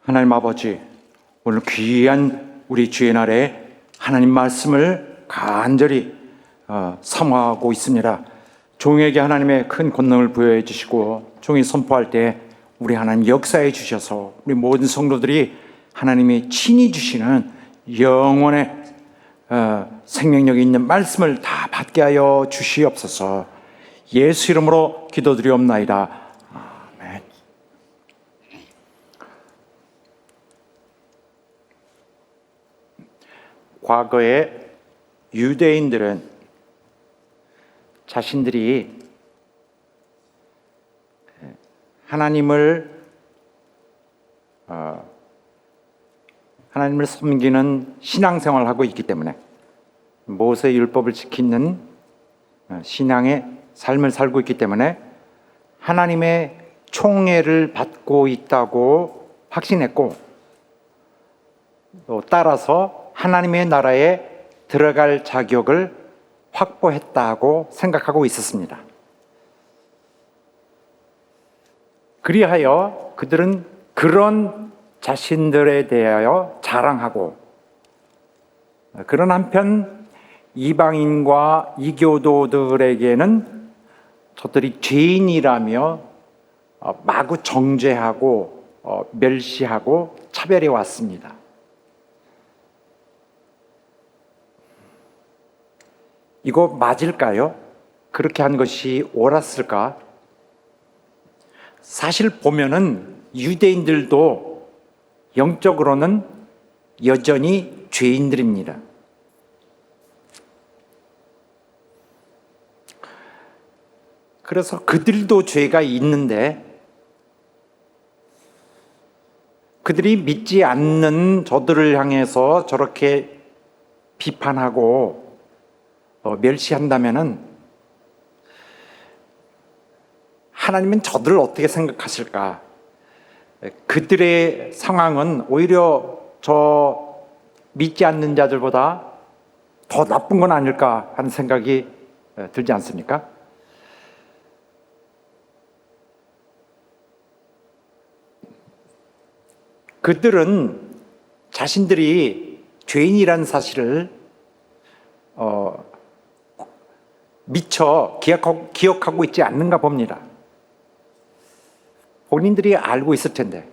하나님 아버지, 오늘 귀한 우리 주의 날에 하나님 말씀을 간절히 사모하고 있습니다. 종에게 하나님의 큰 권능을 부여해 주시고 종이 선포할 때 우리 하나님 역사해 주셔서 우리 모든 성도들이 하나님이 친히 주시는 영원의 생명력이 있는 말씀을 다 받게 하여 주시옵소서. 예수 이름으로 기도드리옵나이다. 아멘. 과거에 유대인들은 자신들이 하나님을 섬기는 신앙생활을 하고 있기 때문에 모세의 율법을 지키는 신앙의 삶을 살고 있기 때문에 하나님의 총애를 받고 있다고 확신했고, 또 따라서 하나님의 나라에 들어갈 자격을 확보했다고 생각하고 있었습니다. 그리하여 그들은 그런 자신들에 대하여 자랑하고, 그런 한편 이방인과 이교도들에게는 저들이 죄인이라며 마구 정죄하고 멸시하고 차별해 왔습니다. 이거 맞을까요? 그렇게 한 것이 옳았을까? 사실 보면은 유대인들도 영적으로는 여전히 죄인들입니다. 그래서 그들도 죄가 있는데 그들이 믿지 않는 저들을 향해서 저렇게 비판하고 멸시한다면은 하나님은 저들을 어떻게 생각하실까? 그들의 상황은 오히려 저 믿지 않는 자들보다 더 나쁜 건 아닐까 하는 생각이 들지 않습니까? 그들은 자신들이 죄인이라는 사실을 미처 기억하고 있지 않는가 봅니다. 본인들이 알고 있을 텐데.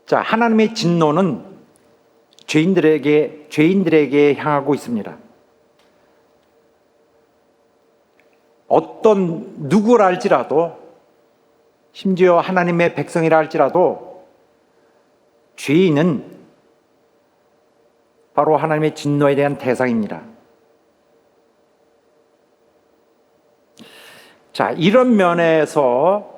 자, 하나님의 진노는 죄인들에게 향하고 있습니다. 어떤 누구라 할지라도, 심지어 하나님의 백성이라 할지라도 죄인은 바로 하나님의 진노에 대한 대상입니다. 자, 이런 면에서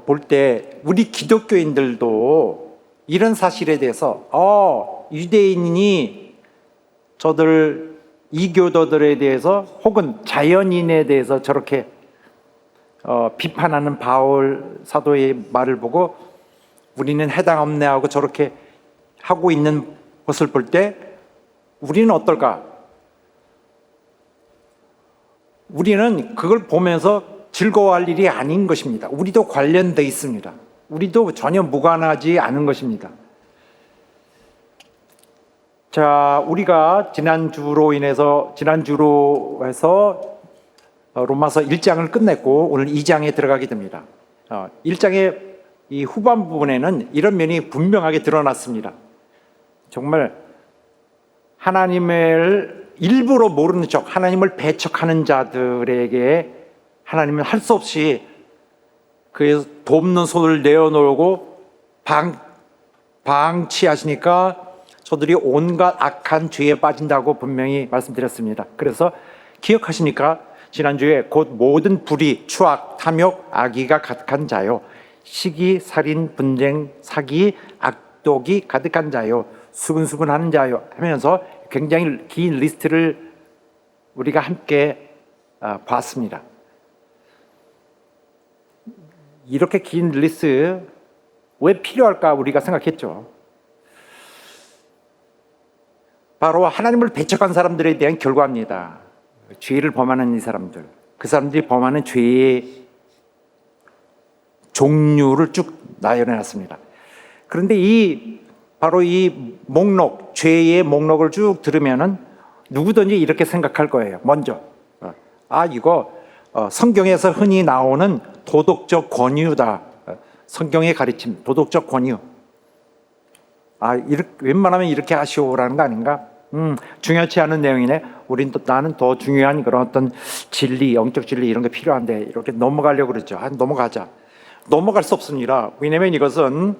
볼 때 우리 기독교인들도 이런 사실에 대해서 유대인이 저들 이교도들에 대해서 혹은 자연인에 대해서 저렇게 비판하는 바울 사도의 말을 보고 우리는 해당 없네 하고 저렇게 하고 있는 것을 볼 때 우리는 어떨까? 우리는 그걸 보면서 즐거워할 일이 아닌 것입니다. 우리도 관련되어 있습니다. 우리도 전혀 무관하지 않은 것입니다. 자, 우리가 지난주로 해서 로마서 1장을 끝냈고 오늘 2장에 들어가게 됩니다. 1장의 이 후반 부분에는 이런 면이 분명하게 드러났습니다. 정말 하나님을 일부러 모르는 척, 하나님을 배척하는 자들에게 하나님은 할 수 없이 그의 돕는 손을 내어놓고 방치하시니까 저들이 온갖 악한 죄에 빠진다고 분명히 말씀드렸습니다. 그래서 기억하십니까? 지난주에 곧 모든 불의, 추악, 탐욕, 악의가 가득한 자요, 시기, 살인, 분쟁, 사기, 악독이 가득한 자요, 수근수근하는 자요 하면서 굉장히 긴 리스트를 우리가 함께 봤습니다. 이렇게 긴 리스트 왜 필요할까 우리가 생각했죠. 바로 하나님을 배척한 사람들에 대한 결과입니다. 죄를 범하는 이 사람들, 그 사람들이 범하는 죄의 종류를 쭉 나열해놨습니다. 그런데 바로 이 목록, 죄의 목록을 쭉 들으면은 누구든지 이렇게 생각할 거예요. 먼저 이거 성경에서 흔히 나오는 도덕적 권유다. 성경의 가르침, 도덕적 권유. 웬만하면 이렇게 하시오라는 거 아닌가? 중요치 않은 내용이네. 나는 더 중요한 그런 어떤 진리, 영적 진리 이런 게 필요한데 이렇게 넘어가려고 그러죠. 넘어가자. 넘어갈 수 없습니다. 왜냐하면 이것은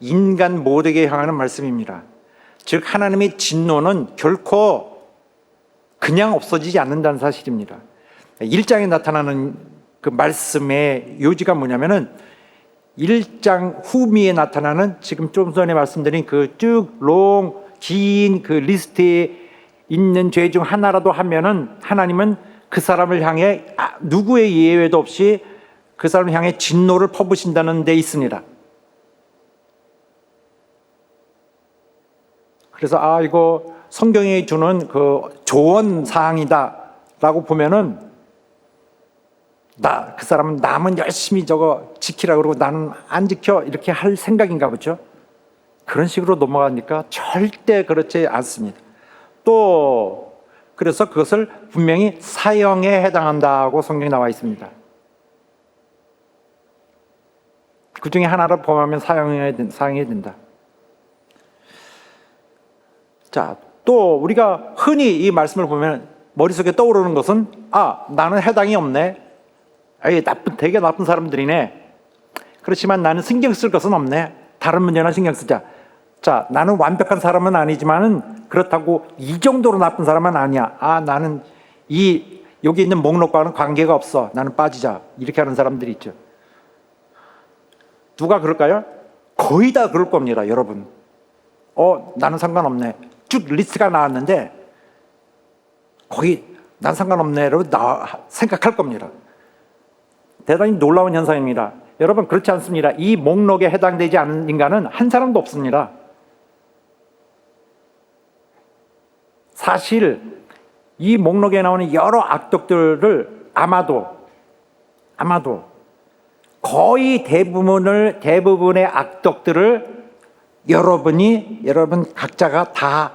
인간 모두에게 향하는 말씀입니다. 즉 하나님의 진노는 결코 그냥 없어지지 않는다는 사실입니다. 1장에 나타나는 그 말씀의 요지가 뭐냐면은 1장 후미에 나타나는 지금 좀 전에 말씀드린 그 긴 그 리스트에 있는 죄 중 하나라도 하면은 하나님은 그 사람을 향해 누구의 예외도 없이 그 사람을 향해 진노를 퍼부으신다는 데 있습니다. 그래서 이거 성경이 주는 그 조언 사항이다라고 보면은 그 사람은 남은 열심히 저거 지키라 그러고 나는 안 지켜 이렇게 할 생각인가 보죠. 그런 식으로 넘어가니까 절대 그렇지 않습니다. 또 그래서 그것을 분명히 사형에 해당한다고 성경에 나와 있습니다. 그 중에 하나를 범하면 사형이 된다. 자, 또 우리가 흔히 이 말씀을 보면 머릿속에 떠오르는 것은 나는 해당이 없네. 되게 나쁜 사람들이네. 그렇지만 나는 신경 쓸 것은 없네. 다른 문제나 신경 쓰자. 자, 나는 완벽한 사람은 아니지만은 그렇다고 이 정도로 나쁜 사람은 아니야. 나는 여기 있는 목록과는 관계가 없어. 나는 빠지자. 이렇게 하는 사람들이 있죠. 누가 그럴까요? 거의 다 그럴 겁니다, 여러분. 나는 상관없네. 쭉 리스트가 나왔는데 거의 난 상관없네로 생각할 겁니다. 대단히 놀라운 현상입니다. 여러분 그렇지 않습니다. 이 목록에 해당되지 않은 인간은 한 사람도 없습니다. 사실 이 목록에 나오는 여러 악독들을 아마도 거의 대부분의 악독들을 여러분 각자가 다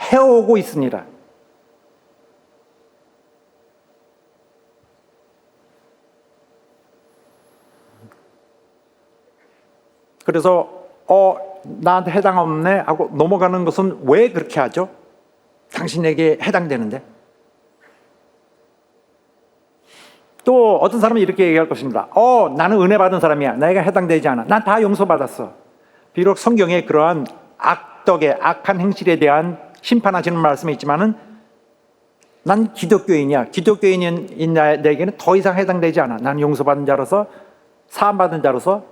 해오고 있습니다. 그래서 나한테 해당 없네 하고 넘어가는 것은 왜 그렇게 하죠? 당신에게 해당되는데. 또 어떤 사람은 이렇게 얘기할 것입니다. 나는 은혜 받은 사람이야. 내가 해당되지 않아. 난 다 용서받았어. 비록 성경에 그러한 악한 행실에 대한 심판하시는 말씀이 있지만은 난 기독교인이야. 기독교인인 내게는 더 이상 해당되지 않아. 난 용서받은 자로서, 사함받은 자로서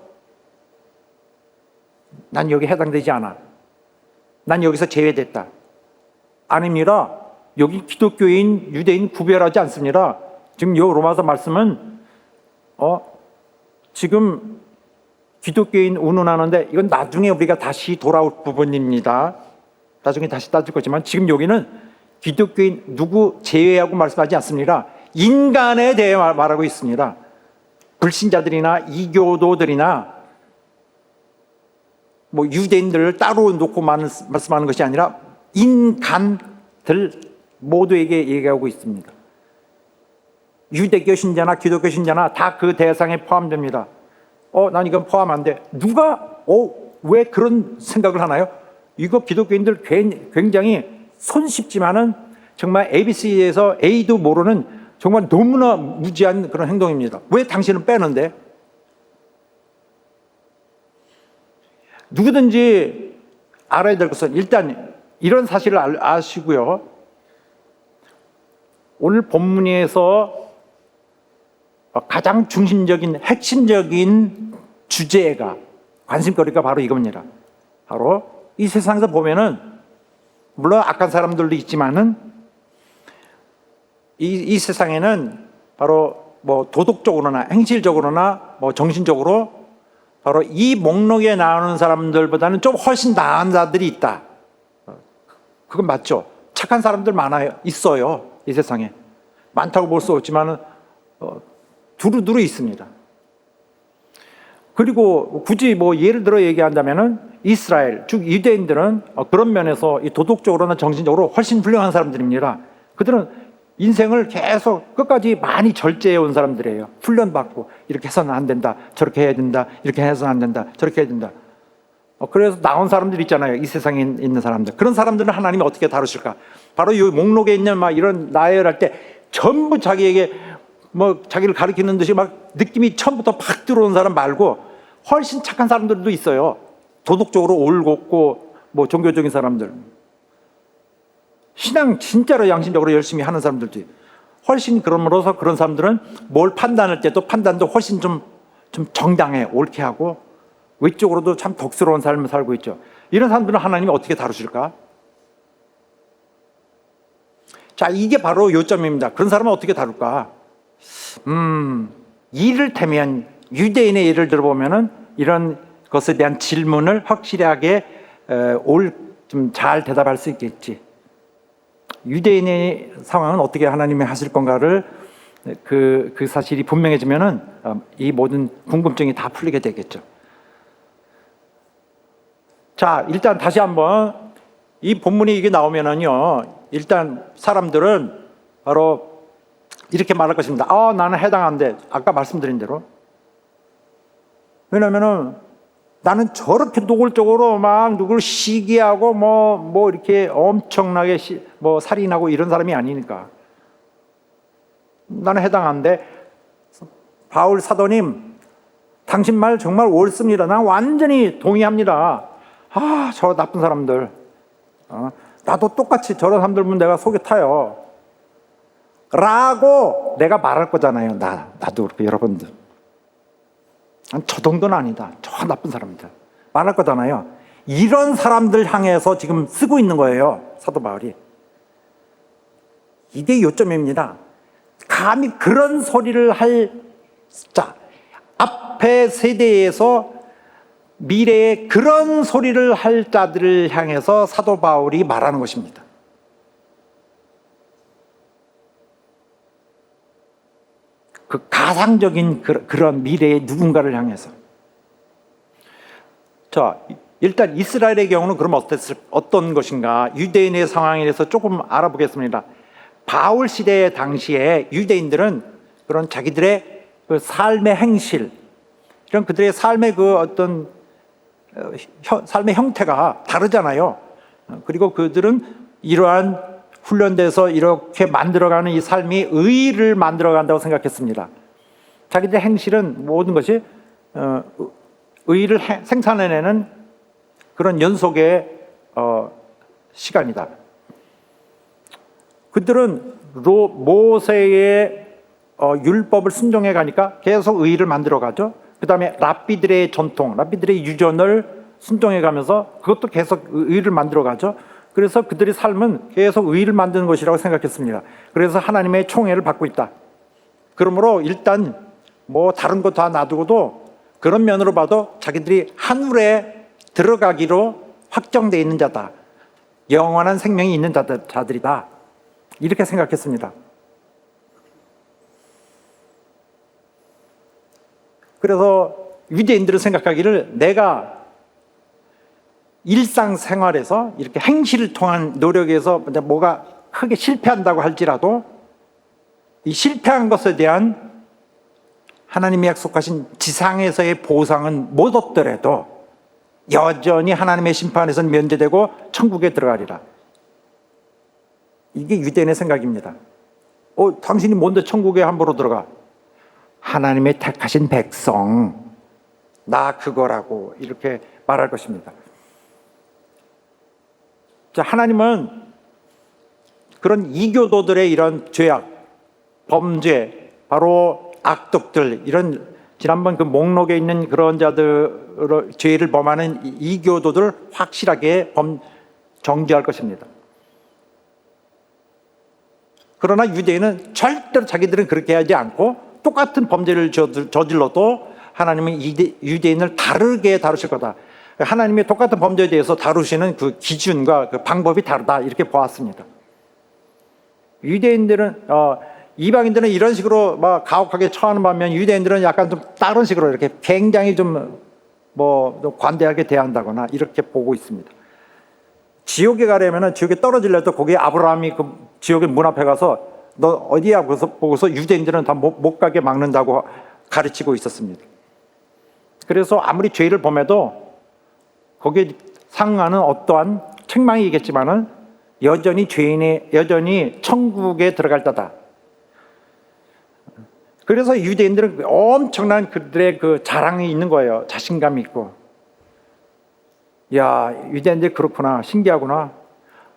난 여기 해당되지 않아. 난 여기서 제외됐다. 아닙니다. 여기 기독교인, 유대인 구별하지 않습니다. 지금 이 로마서 말씀은 지금 기독교인 운운하는데 이건 나중에 우리가 다시 돌아올 부분입니다. 나중에 다시 따질 거지만 지금 여기는 기독교인 누구 제외하고 말씀하지 않습니다. 인간에 대해 말하고 있습니다. 불신자들이나 이교도들이나 유대인들을 따로 놓고 말씀하는 것이 아니라 인간들 모두에게 얘기하고 있습니다. 유대교 신자나 기독교 신자나 다 그 대상에 포함됩니다. 난 이건 포함 안 돼. 누가 왜 그런 생각을 하나요? 이거 기독교인들 굉장히 손쉽지만은 정말 ABC에서 A도 모르는 정말 너무나 무지한 그런 행동입니다. 왜 당신은 빼는데? 누구든지 알아야 될 것은 일단 이런 사실을 아시고요. 오늘 본문에서 가장 중심적인 핵심적인 주제가 관심거리가 바로 이겁니다. 바로 이 세상에서 보면은 물론 악한 사람들도 있지만은 이 세상에는 바로 도덕적으로나 행실적으로나 정신적으로 바로 이 목록에 나오는 사람들보다는 좀 훨씬 나은 자들이 있다. 그건 맞죠. 착한 사람들 있어요. 이 세상에. 많다고 볼 수 없지만은 두루두루 있습니다. 그리고 굳이 뭐 예를 들어 얘기한다면은 이스라엘, 즉 유대인들은 그런 면에서 이 도덕적으로나 정신적으로 훨씬 훌륭한 사람들입니다. 그들은 인생을 계속 끝까지 많이 절제해 온 사람들이에요. 훈련받고 이렇게 해서는 안 된다, 저렇게 해야 된다, 이렇게 해서는 안 된다, 저렇게 해야 된다. 그래서 나온 사람들 있잖아요. 이 세상에 있는 사람들. 그런 사람들은 하나님이 어떻게 다루실까? 바로 이 목록에 있는 막 이런 나열할 때 전부 자기에게 뭐 자기를 가리키는 듯이 막 느낌이 처음부터 팍 들어오는 사람 말고 훨씬 착한 사람들도 있어요. 도덕적으로 올곧고 뭐 종교적인 사람들, 신앙 진짜로 양심적으로 열심히 하는 사람들도 훨씬, 그럼으로써 그런 사람들은 뭘 판단할 때도 판단도 훨씬 좀 정당해, 옳게 하고 외적으로도 참 덕스러운 삶을 살고 있죠. 이런 사람들은 하나님이 어떻게 다루실까? 자, 이게 바로 요점입니다. 그런 사람은 어떻게 다룰까? 이를테면 유대인의 예를 들어보면은 이런 것에 대한 질문을 확실하게 좀 잘 대답할 수 있겠지. 유대인의 상황은 어떻게 하나님이 하실 건가를 그 사실이 분명해지면은 이 모든 궁금증이 다 풀리게 되겠죠. 자, 일단 다시 한번 이 본문이 이게 나오면은요, 일단 사람들은 바로 이렇게 말할 것입니다. 나는 해당한데, 아까 말씀드린 대로. 왜냐면은 나는 저렇게 노골적으로 막 누구를 시기하고 뭐 이렇게 엄청나게 뭐 살인하고 이런 사람이 아니니까. 나는 해당한데, 바울 사도님, 당신 말 정말 옳습니다. 난 완전히 동의합니다. 저 나쁜 사람들. 나도 똑같이 저런 사람들 보면 내가 속이 타요. 라고 내가 말할 거잖아요. 나도 그렇게 여러분들. 저 정도는 아니다. 저 나쁜 사람들. 말할 거잖아요. 이런 사람들 향해서 지금 쓰고 있는 거예요. 사도 바울이. 이게 요점입니다. 감히 그런 소리를 앞에 세대에서 미래에 그런 소리를 할 자들을 향해서 사도 바울이 말하는 것입니다. 그 가상적인 그런 미래의 누군가를 향해서. 자, 일단 이스라엘의 경우는 그럼 어떤 것인가? 유대인의 상황에 대해서 조금 알아보겠습니다. 바울 시대 당시에 유대인들은 그런 자기들의 그 삶의 행실, 이런 그들의 삶의 그 어떤 삶의 형태가 다르잖아요. 그리고 그들은 이러한 훈련돼서 이렇게 만들어가는 이 삶이 의를 만들어간다고 생각했습니다. 자기들의 행실은 모든 것이 의를 생산해내는 그런 연속의 시간이다. 그들은 모세의 율법을 순종해 가니까 계속 의를 만들어가죠. 그 다음에 랍비들의 전통, 랍비들의 유전을 순종해 가면서 그것도 계속 의를 만들어가죠. 그래서 그들의 삶은 계속 의를 만드는 것이라고 생각했습니다. 그래서 하나님의 총애를 받고 있다. 그러므로 일단 뭐 다른 거 다 놔두고도 그런 면으로 봐도 자기들이 하늘에 들어가기로 확정되어 있는 자다. 영원한 생명이 있는 자들이다. 이렇게 생각했습니다. 그래서 유대인들은 생각하기를 내가 일상생활에서 이렇게 행실을 통한 노력에서 뭐가 크게 실패한다고 할지라도 이 실패한 것에 대한 하나님이 약속하신 지상에서의 보상은 못 얻더라도 여전히 하나님의 심판에서는 면제되고 천국에 들어가리라. 이게 유대인의 생각입니다. 당신이 뭔데 천국에 함부로 들어가? 하나님의 택하신 백성, 나 그거라고 이렇게 말할 것입니다. 자, 하나님은 그런 이교도들의 이런 죄악, 범죄, 바로 악독들, 이런 지난번 그 목록에 있는 그런 자들 죄를 범하는 이교도들을 확실하게 정죄할 것입니다. 그러나 유대인은 절대로 자기들은 그렇게 하지 않고 똑같은 범죄를 저질러도 하나님은 유대인을 다르게 다루실 거다. 하나님이 똑같은 범죄에 대해서 다루시는 그 기준과 그 방법이 다르다, 이렇게 보았습니다. 유대인들은 이방인들은 이런 식으로 막 가혹하게 처하는 반면 유대인들은 약간 좀 다른 식으로 이렇게 굉장히 좀 관대하게 대한다거나 이렇게 보고 있습니다. 지옥에 가려면은 지옥에 떨어지려도 거기 아브라함이 그 지옥의 문 앞에 가서 너 어디야 보고서 유대인들은 다 못 가게 막는다고 가르치고 있었습니다. 그래서 아무리 죄를 범해도 거기에 상하는 어떠한 책망이겠지만은 여전히 여전히 천국에 들어갈 자다. 그래서 유대인들은 엄청난 그들의 그 자랑이 있는 거예요. 자신감이 있고. 야, 유대인들 그렇구나. 신기하구나.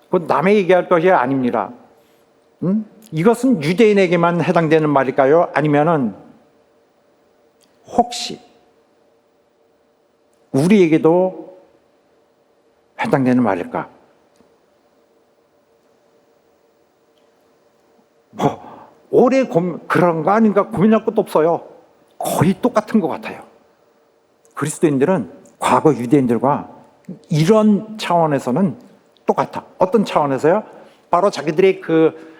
그건 남의 얘기할 것이 아닙니다. 이것은 유대인에게만 해당되는 말일까요? 아니면은 혹시 우리에게도 해당되는 말일까? 오래 그런 거 아닌가 고민할 것도 없어요. 거의 똑같은 것 같아요. 그리스도인들은 과거 유대인들과 이런 차원에서는 똑같아. 어떤 차원에서요? 바로 자기들의 그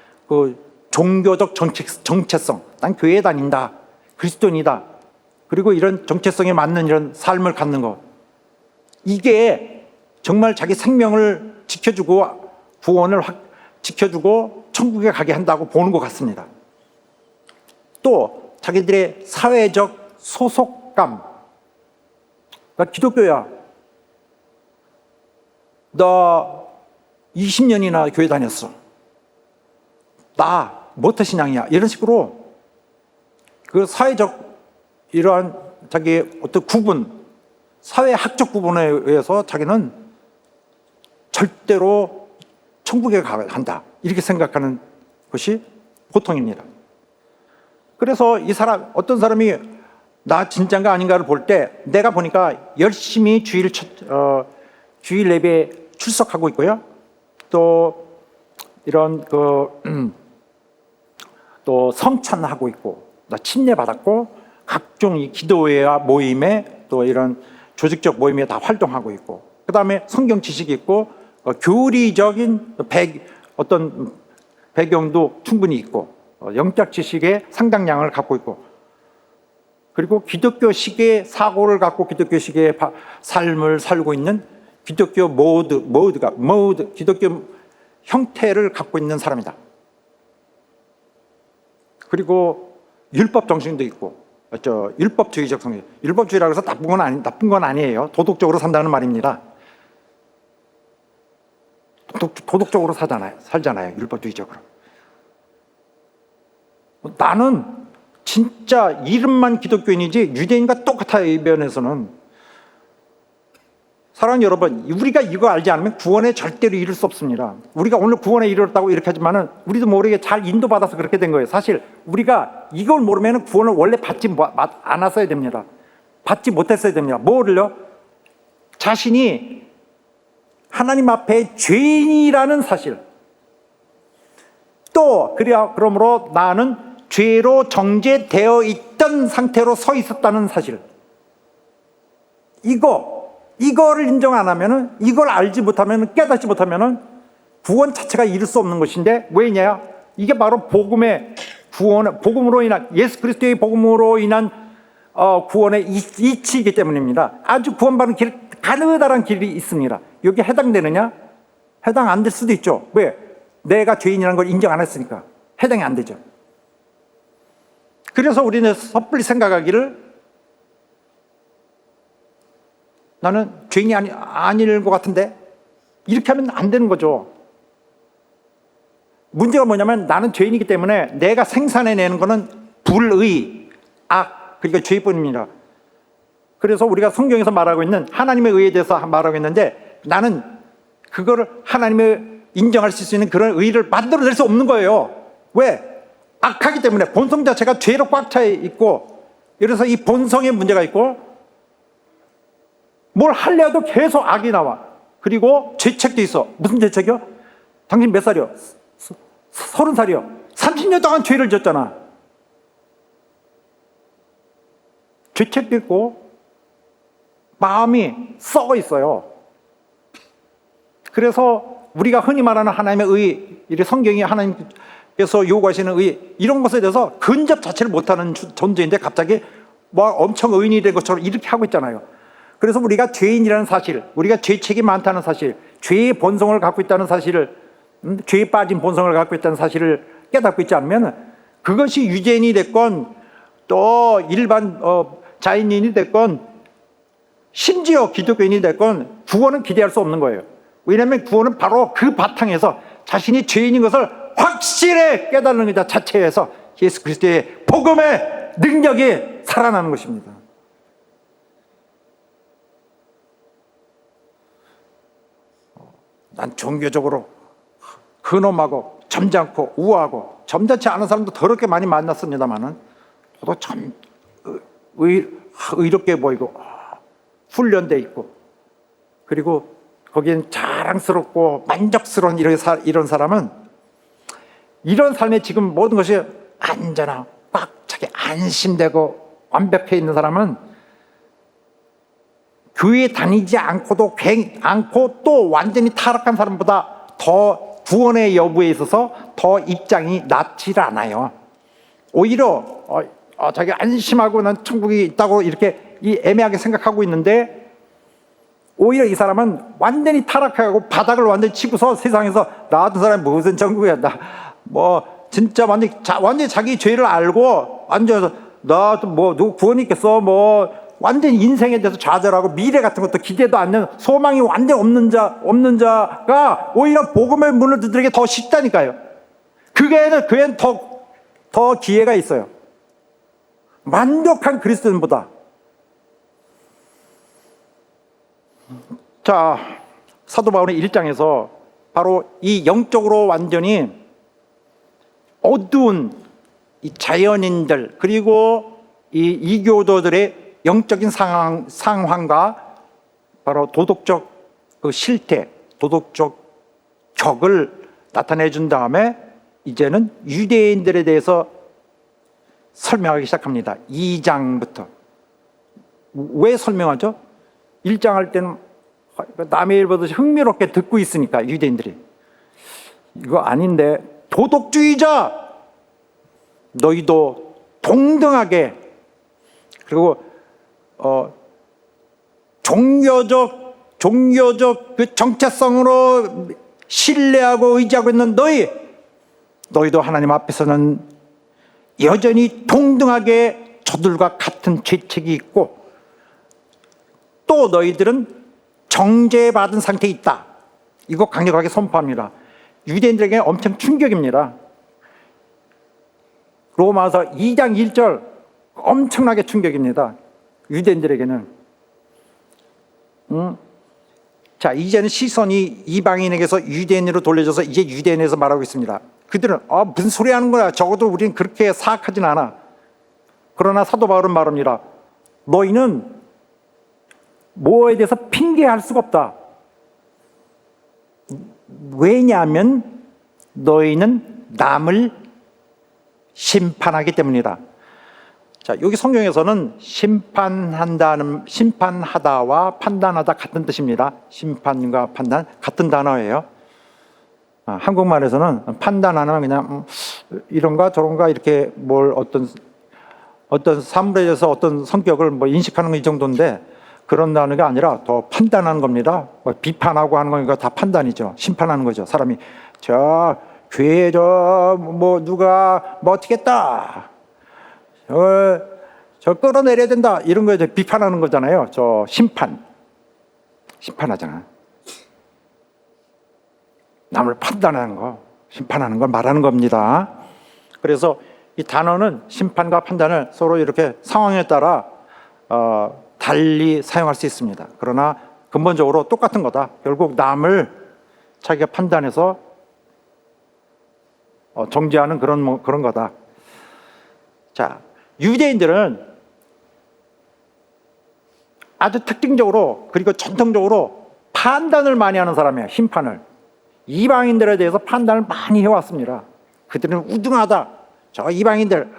종교적 정체성. 난 교회에 다닌다. 그리스도인이다. 그리고 이런 정체성에 맞는 이런 삶을 갖는 것. 이게 정말 자기 생명을 지켜주고 구원을 지켜주고 천국에 가게 한다고 보는 것 같습니다. 또 자기들의 사회적 소속감. 나 기독교야. 나 20년이나 교회 다녔어. 나 모태신앙이야. 이런 식으로 그 사회적 이러한 자기의 어떤 구분, 사회학적 구분에 의해서 자기는 절대로 천국에 간다. 이렇게 생각하는 것이 보통입니다. 그래서 어떤 사람이 나 진짜인가 아닌가를 볼 때 내가 보니까 열심히 주일 예배에 출석하고 있고요. 또 이런 또 성찬하고 있고, 나 침례 받았고, 각종 이 기도회와 모임에 또 이런 조직적 모임에 다 활동하고 있고, 그 다음에 성경 지식이 있고, 교리적인 어떤 배경도 충분히 있고, 영적 지식의 상당량을 갖고 있고, 그리고 기독교식의 사고를 갖고 기독교식의 삶을 살고 있는 기독교 기독교 형태를 갖고 있는 사람이다. 그리고 율법 정신도 있고, 율법주의적 성격. 율법주의라고 해서 나쁜 건 아니에요. 도덕적으로 산다는 말입니다. 도덕적으로 살잖아요. 율법주의적으로. 나는 진짜 이름만 기독교인이지 유대인과 똑같아요. 이 면에서는. 사랑하는 여러분, 우리가 이거 알지 않으면 구원에 절대로 이룰 수 없습니다. 우리가 오늘 구원에 이르렀다고 이렇게 하지만은 우리도 모르게 잘 인도받아서 그렇게 된 거예요. 사실 우리가 이걸 모르면 구원을 원래 받지 않았어야 됩니다. 받지 못했어야 됩니다. 뭐를요? 자신이 하나님 앞에 죄인이라는 사실. 또 그러므로 나는 죄로 정죄되어 있던 상태로 서 있었다는 사실. 이거를 인정 안 하면은, 이걸 알지 못하면은, 깨닫지 못하면은 구원 자체가 이룰 수 없는 것인데, 왜냐? 이게 바로 복음으로 인한, 예수 그리스도의 복음으로 인한 구원의 이치이기 때문입니다. 아주 구원받는 길, 가느다란 길이 있습니다. 여기에 해당되느냐? 해당 안 될 수도 있죠. 왜? 내가 죄인이라는 걸 인정 안 했으니까 해당이 안 되죠. 그래서 우리는 섣불리 생각하기를 나는 죄인이 아닐 것 같은데, 이렇게 하면 안 되는 거죠. 문제가 뭐냐면 나는 죄인이기 때문에 내가 생산해내는 거는 불의, 악, 그러니까 죄뿐입니다. 그래서 우리가 성경에서 말하고 있는 하나님의 의에 대해서 말하고 있는데, 나는 그거를 하나님의 인정할 수 있는 그런 의를 만들어낼 수 없는 거예요. 왜? 악하기 때문에. 본성 자체가 죄로 꽉 차 있고, 그래서 이 본성에 문제가 있고, 뭘 하려도 계속 악이 나와. 그리고 죄책도 있어. 무슨 죄책이요? 당신 몇 살이요? 30살이요. 30년 동안 죄를 졌잖아. 죄책도 있고 마음이 썩어 있어요. 그래서 우리가 흔히 말하는 하나님의 의, 이 성경이 하나님 하나님께서 요구하시는 의, 이런 것에 대해서 근접 자체를 못하는 존재인데 갑자기 뭐 엄청 의인이 된 것처럼 이렇게 하고 있잖아요. 그래서 우리가 죄인이라는 사실, 우리가 죄책이 많다는 사실, 죄의 본성을 갖고 있다는 사실을, 죄에 빠진 본성을 갖고 있다는 사실을 깨닫고 있지 않으면 그것이 유대인이 됐건 또 일반 자연인이 됐건 심지어 기독교인이 됐건 구원은 기대할 수 없는 거예요. 왜냐하면 구원은 바로 그 바탕에서 자신이 죄인인 것을 확실히 깨닫는 것 자체에서 예수 그리스도의 복음의 능력이 살아나는 것입니다. 난 종교적으로 근엄하고 점잖고 우아하고 점잖지 않은 사람도 더럽게 많이 만났습니다만은 저도 참 의롭게 보이고 훈련돼 있고 그리고 거기엔 자랑스럽고 만족스러운 이런 사람은 이런 삶에 지금 모든 것이 안전하고 꽉 차게 안심되고 완벽해 있는 사람은 교회 다니지 않고 또 완전히 타락한 사람보다 더 구원의 여부에 있어서 더 입장이 낮지 않아요. 오히려 자기 안심하고 난 천국이 있다고 이렇게 애매하게 생각하고 있는데 오히려 이 사람은 완전히 타락하고 바닥을 완전히 치고서 세상에서 나 같은 사람이 무슨 천국이야, 나 뭐 진짜 완전히 자기 죄를 알고 완전 나도 뭐 누구 구원이 있겠어, 뭐 완전히 인생에 대해서 좌절하고 미래 같은 것도 기대도 않는 소망이 완전 없는 자가 오히려 복음의 문을 두드리기 더 쉽다니까요. 그게는 더 기회가 있어요. 만족한 그리스도인보다. 자, 사도 바울의 1장에서 바로 이 영적으로 완전히 어두운 이 자연인들 그리고 이 이교도들의 영적인 상황과 바로 도덕적 그 실태, 도덕적 격을 나타내 준 다음에 이제는 유대인들에 대해서 설명하기 시작합니다. 2장부터. 왜 설명하죠? 1장 할 때는 남의 일 보듯이 흥미롭게 듣고 있으니까 유대인들이. 이거 아닌데 도덕주의자 너희도 동등하게 그리고 종교적 그 정체성으로 신뢰하고 의지하고 있는 너희도 하나님 앞에서는 여전히 동등하게 저들과 같은 죄책이 있고 또 너희들은 정죄받은 상태에 있다. 이거 강력하게 선포합니다. 유대인들에게 엄청 충격입니다. 로마서 2장 1절 엄청나게 충격입니다. 유대인들에게는. 자, 이제는 시선이 이방인에게서 유대인으로 돌려져서 이제 유대인에서 말하고 있습니다. 그들은 무슨 소리 하는 거야. 적어도 우리는 그렇게 사악하진 않아. 그러나 사도 바울은 말합니다. 너희는 뭐에 대해서 핑계할 수가 없다. 왜냐하면 너희는 남을 심판하기 때문이다. 자, 여기 성경에서는 심판하다와 판단하다 같은 뜻입니다. 심판과 판단 같은 단어예요. 한국말에서는 판단하면 그냥 이런가 저런가 이렇게 뭘 어떤 사물에 대해서 어떤 성격을 뭐 인식하는 거 이 정도인데 그런 단어가 아니라 더 판단하는 겁니다. 뭐 비판하고 하는 거니까 다 판단이죠. 심판하는 거죠. 사람이 저 교회에 뭐 누가 뭐 어떻게 했다. 저 끌어내려야 된다. 이런 거에 비판하는 거잖아요. 저 심판하잖아. 남을 판단하는 거, 심판하는 걸 말하는 겁니다. 그래서 이 단어는 심판과 판단을 서로 이렇게 상황에 따라 달리 사용할 수 있습니다. 그러나 근본적으로 똑같은 거다. 결국 남을 자기가 판단해서 정죄하는 그런 거다. 자, 유대인들은 아주 특징적으로 그리고 전통적으로 판단을 많이 하는 사람이에요. 심판을. 이방인들에 대해서 판단을 많이 해왔습니다. 그들은 우등하다. 저 이방인들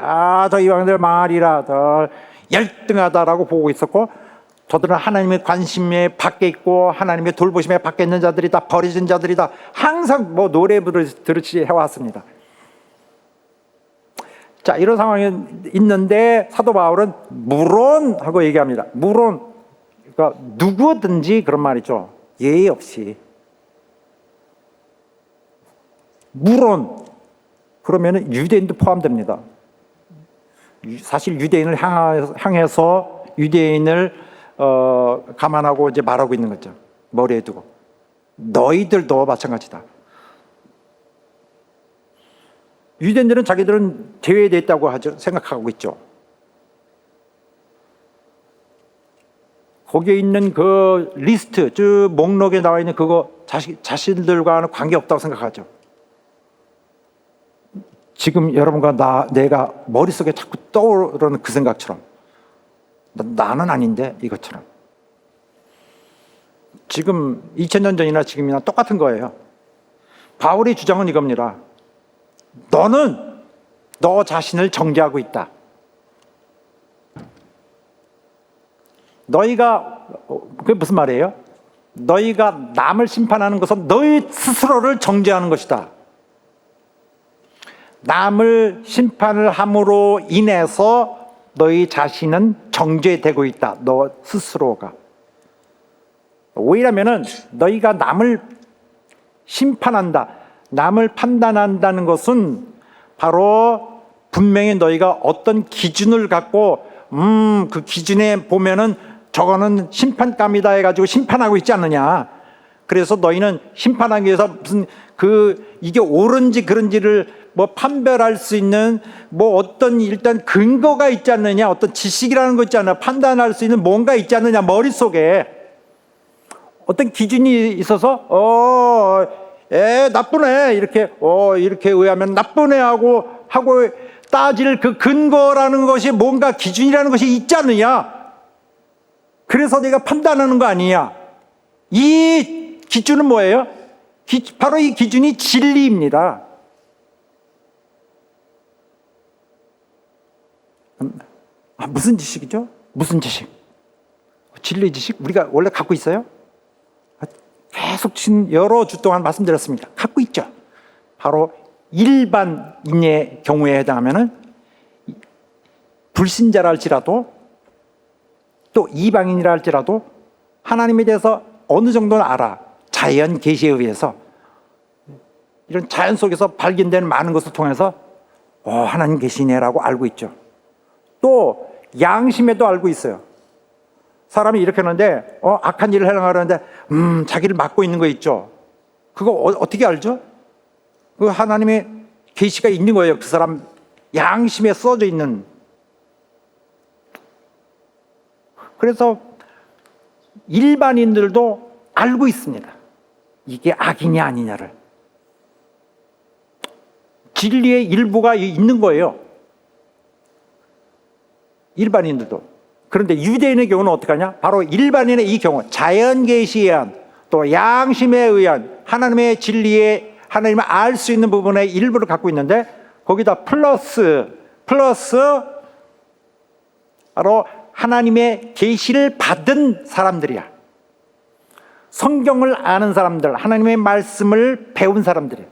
말이라 더 열등하다라고 보고 있었고 저들은 하나님의 관심에 밖에 있고 하나님의 돌보심에 밖에 있는 자들이다. 버려진 자들이다. 항상 뭐 노래 부르듯이 해왔습니다. 자, 이런 상황에 있는데 사도 바울은 물론 하고 얘기합니다. 물론, 그러니까 누구든지 그런 말이죠. 예의 없이. 물론, 그러면 유대인도 포함됩니다. 사실 유대인을 향해서 유대인을 감안하고 이제 말하고 있는 거죠. 머리에 두고. 너희들도 마찬가지다. 유대인들은 자기들은 제외됐다고 생각하고 있죠. 거기에 있는 그 리스트, 쭉 목록에 나와 있는 그거 자신들과는 관계없다고 생각하죠. 지금 여러분과 내가 머릿속에 자꾸 떠오르는 그 생각처럼 나는 아닌데 이것처럼 지금 2000년 전이나 지금이나 똑같은 거예요. 바울의 주장은 이겁니다. 너는 너 자신을 정죄하고 있다. 너희가 그게 무슨 말이에요? 너희가 남을 심판하는 것은 너희 스스로를 정죄하는 것이다. 남을 심판을 함으로 인해서 너희 자신은 정죄되고 있다. 너 스스로가. 왜냐하면 너희가 남을 심판한다. 남을 판단한다는 것은 바로 분명히 너희가 어떤 기준을 갖고 그 기준에 보면은 저거는 심판감이다 해가지고 심판하고 있지 않느냐. 그래서 너희는 심판하기 위해서 무슨 이게 옳은지 그른지를 뭐 판별할 수 있는 뭐 어떤 일단 근거가 있지 않느냐. 어떤 지식이라는 거 있지 않느냐. 판단할 수 있는 뭔가 있지 않느냐. 머릿속에 어떤 기준이 있어서 나쁘네 이렇게 의하면 나쁘네 하고 따질 그 근거라는 것이 뭔가 기준이라는 것이 있지 않느냐. 그래서 내가 판단하는 거 아니냐. 이 기준은 뭐예요? 바로 이 기준이 진리입니다. 무슨 지식이죠? 무슨 지식? 진리 지식? 우리가 원래 갖고 있어요? 계속 여러 주 동안 말씀드렸습니다. 갖고 있죠. 바로 일반인의 경우에 해당하면은 불신자라 할지라도 또 이방인이라 할지라도 하나님에 대해서 어느 정도는 알아. 자연 계시에 의해서 이런 자연 속에서 발견되는 많은 것을 통해서 하나님 계시네라고 알고 있죠. 또 양심에도 알고 있어요. 사람이 이렇게 하는데 악한 일을 하려는데 자기를 막고 있는 거 있죠. 그거 어떻게 알죠? 그 하나님의 계시가 있는 거예요. 그 사람 양심에 써져 있는. 그래서 일반인들도 알고 있습니다. 이게 악이냐 아니냐를. 진리의 일부가 있는 거예요. 일반인들도. 그런데 유대인의 경우는 어떻게 하냐? 바로 일반인의 이 경우 자연 계시에 의한 또 양심에 의한 하나님의 진리에 하나님을 알 수 있는 부분의 일부를 갖고 있는데 거기다 플러스 바로 하나님의 계시를 받은 사람들이야. 성경을 아는 사람들, 하나님의 말씀을 배운 사람들이야.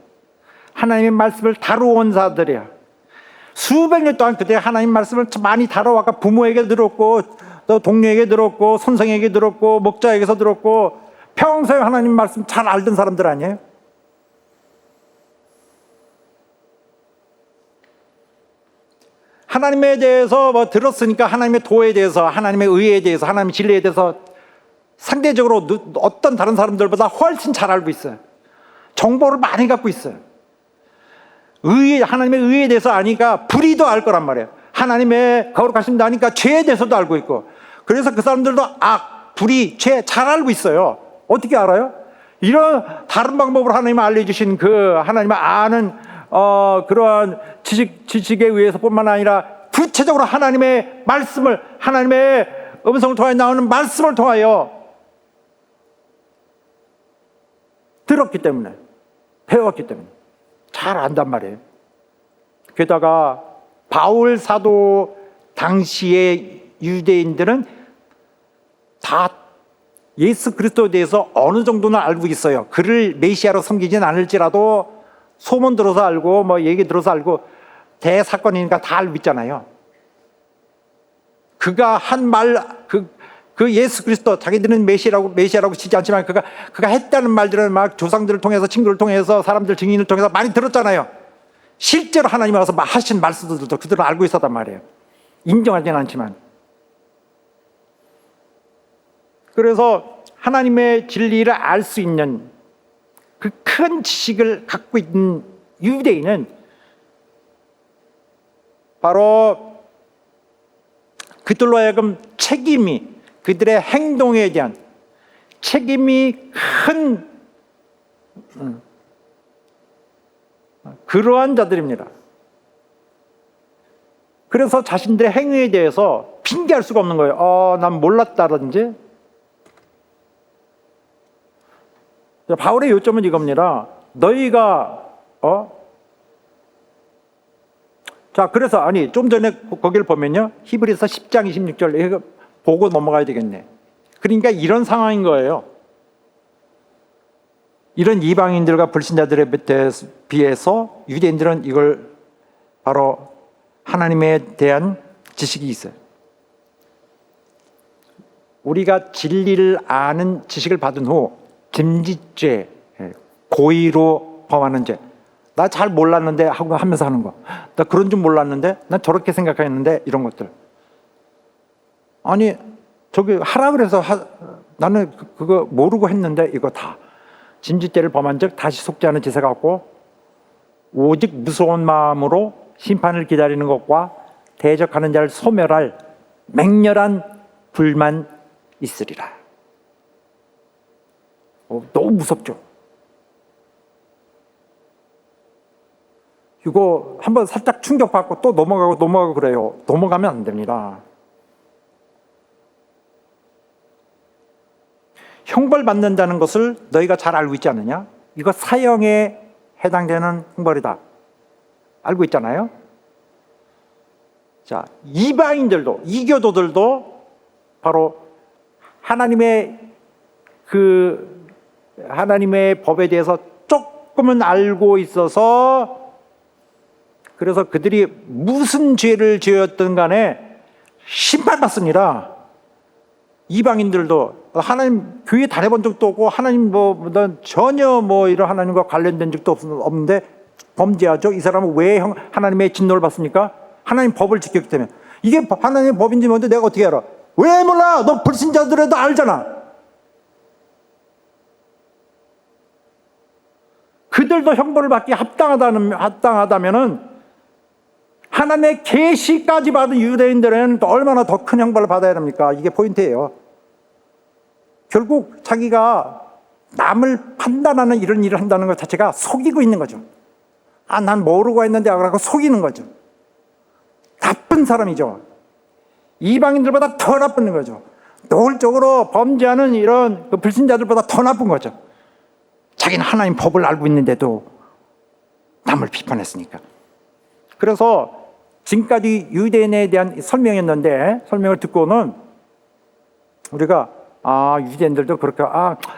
하나님의 말씀을 다루어온 자들이야. 수백 년 동안 그때 하나님 말씀을 많이 다뤄와가 부모에게 들었고 또 동료에게 들었고 선생에게 들었고 목자에게서 들었고 평생 하나님 말씀 잘 알던 사람들 아니에요? 하나님에 대해서 뭐 들었으니까 하나님의 도에 대해서 하나님의 의에 대해서 하나님의 진리에 대해서 상대적으로 어떤 다른 사람들보다 훨씬 잘 알고 있어요. 정보를 많이 갖고 있어요. 하나님의 의에 대해서 아니까 불의도 알 거란 말이에요. 하나님의 거룩하심도 아니까 죄에 대해서도 알고 있고. 그래서 그 사람들도 악, 불의, 죄 잘 알고 있어요. 어떻게 알아요? 이런 다른 방법으로 하나님이 알려주신 그 하나님을 아는 그러한 지식에 의해서 뿐만 아니라 구체적으로 하나님의 말씀을 하나님의 음성을 통하여 나오는 말씀을 통하여 들었기 때문에 배웠기 때문에 잘 안단 말이에요. 게다가 바울 사도 당시의 유대인들은 다 예수 그리스도에 대해서 어느 정도는 알고 있어요. 그를 메시아로 섬기진 않을지라도 소문 들어서 알고 뭐 얘기 들어서 알고 대사건이니까 다 알고 있잖아요. 그가 한 말, 그 예수 그리스도, 자기들은 메시아라고 치지 않지만 그가 했다는 말들은 막 조상들을 통해서, 친구를 통해서, 사람들 증인을 통해서 많이 들었잖아요. 실제로 하나님이 와서 하신 말씀들도 그들은 알고 있었단 말이에요. 인정하지는 않지만. 그래서 하나님의 진리를 알 수 있는 그 큰 지식을 갖고 있는 유대인은 바로 그들로 하여금 책임이, 그들의 행동에 대한 책임이 큰 그러한 자들입니다. 그래서 자신들의 행위에 대해서 핑계할 수가 없는 거예요. 난 몰랐다든지. 바울의 요점은 이겁니다. 너희가 자, 그래서 좀 전에 거기를 보면요, 히브리서 10장 26절 이거 보고 넘어가야 되겠네. 그러니까 이런 상황인 거예요. 이런 이방인들과 불신자들에 비해서 유대인들은 이걸 바로 하나님에 대한 지식이 있어요. 우리가 진리를 아는 지식을 받은 후 짐짓죄, 고의로 범하는 죄, 나 잘 몰랐는데 하고 하면서 하는 거, 나 그런 줄 몰랐는데, 난 저렇게 생각했는데, 이런 것들. 아니 저기 하라 그래서 나는 그거 모르고 했는데, 이거 다 짐짓죄를 범한 즉 다시 속지 않은 지세 같고, 오직 무서운 마음으로 심판을 기다리는 것과 대적하는 자를 소멸할 맹렬한 불만 있으리라. 너무 무섭죠. 이거 한번 살짝 충격받고 또 넘어가고 그래요. 넘어가면 안 됩니다. 형벌받는다는 것을 너희가 잘 알고 있지 않느냐? 이거 사형에 해당되는 형벌이다. 알고 있잖아요. 자, 이방인들도, 이교도들도 바로 하나님의 법에 대해서 조금은 알고 있어서, 그래서 그들이 무슨 죄를 지었든 간에 심판받습니다. 이방인들도 하나님 교회 다녀본 적도 없고, 하나님 전혀 이런 하나님과 관련된 적도 없는데 범죄하죠. 이 사람은 왜 하나님의 진노를 받습니까? 하나님 법을 지켰기 때문에. 이게 하나님의 법인지 뭔데 내가 어떻게 알아? 왜 몰라? 너 불신자들에도 알잖아. 그들도 형벌을 받기 합당하다면은 하나님의 계시까지 받은 유대인들은 또 얼마나 더 큰 형벌을 받아야 합니까? 이게 포인트예요. 결국 자기가 남을 판단하는 이런 일을 한다는 것 자체가 속이고 있는 거죠. 난 모르고 했는데 하고 속이는 거죠. 나쁜 사람이죠. 이방인들보다 더 나쁜 거죠. 노골적으로 범죄하는 이런 불신자들보다 더 나쁜 거죠. 자기는 하나님 법을 알고 있는데도 남을 비판했으니까. 그래서 지금까지 유대인에 대한 설명이었는데, 설명을 듣고는 우리가 유대인들도 그렇게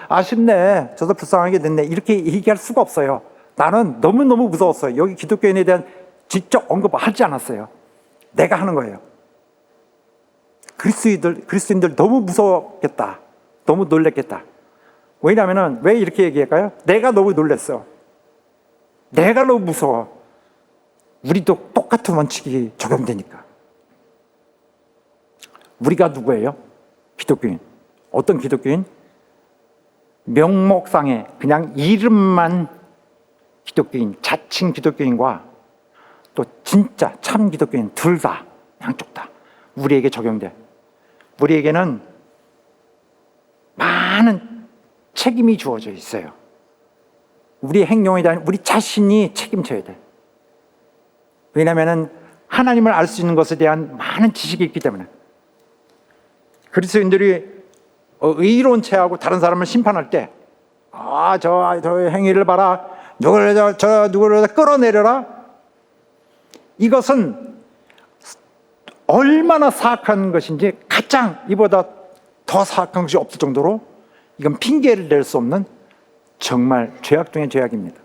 아쉽네, 저도 불쌍하게 됐네, 이렇게 얘기할 수가 없어요. 나는 너무너무 무서웠어요. 여기 기독교인에 대한 직접 언급하지 않았어요. 내가 하는 거예요. 그리스도인들 너무 무서웠겠다, 너무 놀랬겠다. 왜냐하면 왜 이렇게 얘기할까요? 내가 너무 놀랬어. 내가 너무 무서워. 우리도 똑같은 원칙이 적용되니까. 우리가 누구예요? 기독교인. 어떤 기독교인? 명목상에 그냥 이름만 기독교인, 자칭 기독교인과 또 진짜 참 기독교인 둘 다, 양쪽 다 우리에게 적용돼. 우리에게는 많은 책임이 주어져 있어요. 우리의 행동에 대한 우리 자신이 책임져야 돼. 왜냐하면 하나님을 알 수 있는 것에 대한 많은 지식이 있기 때문에. 그리스도인들이 의로운 체하고 다른 사람을 심판할 때, 저 행위를 봐라, 누구를 끌어내려라. 이것은 얼마나 사악한 것인지, 가장 이보다 더 사악한 것이 없을 정도로 이건 핑계를 댈 수 없는 정말 죄악 중의 죄악입니다.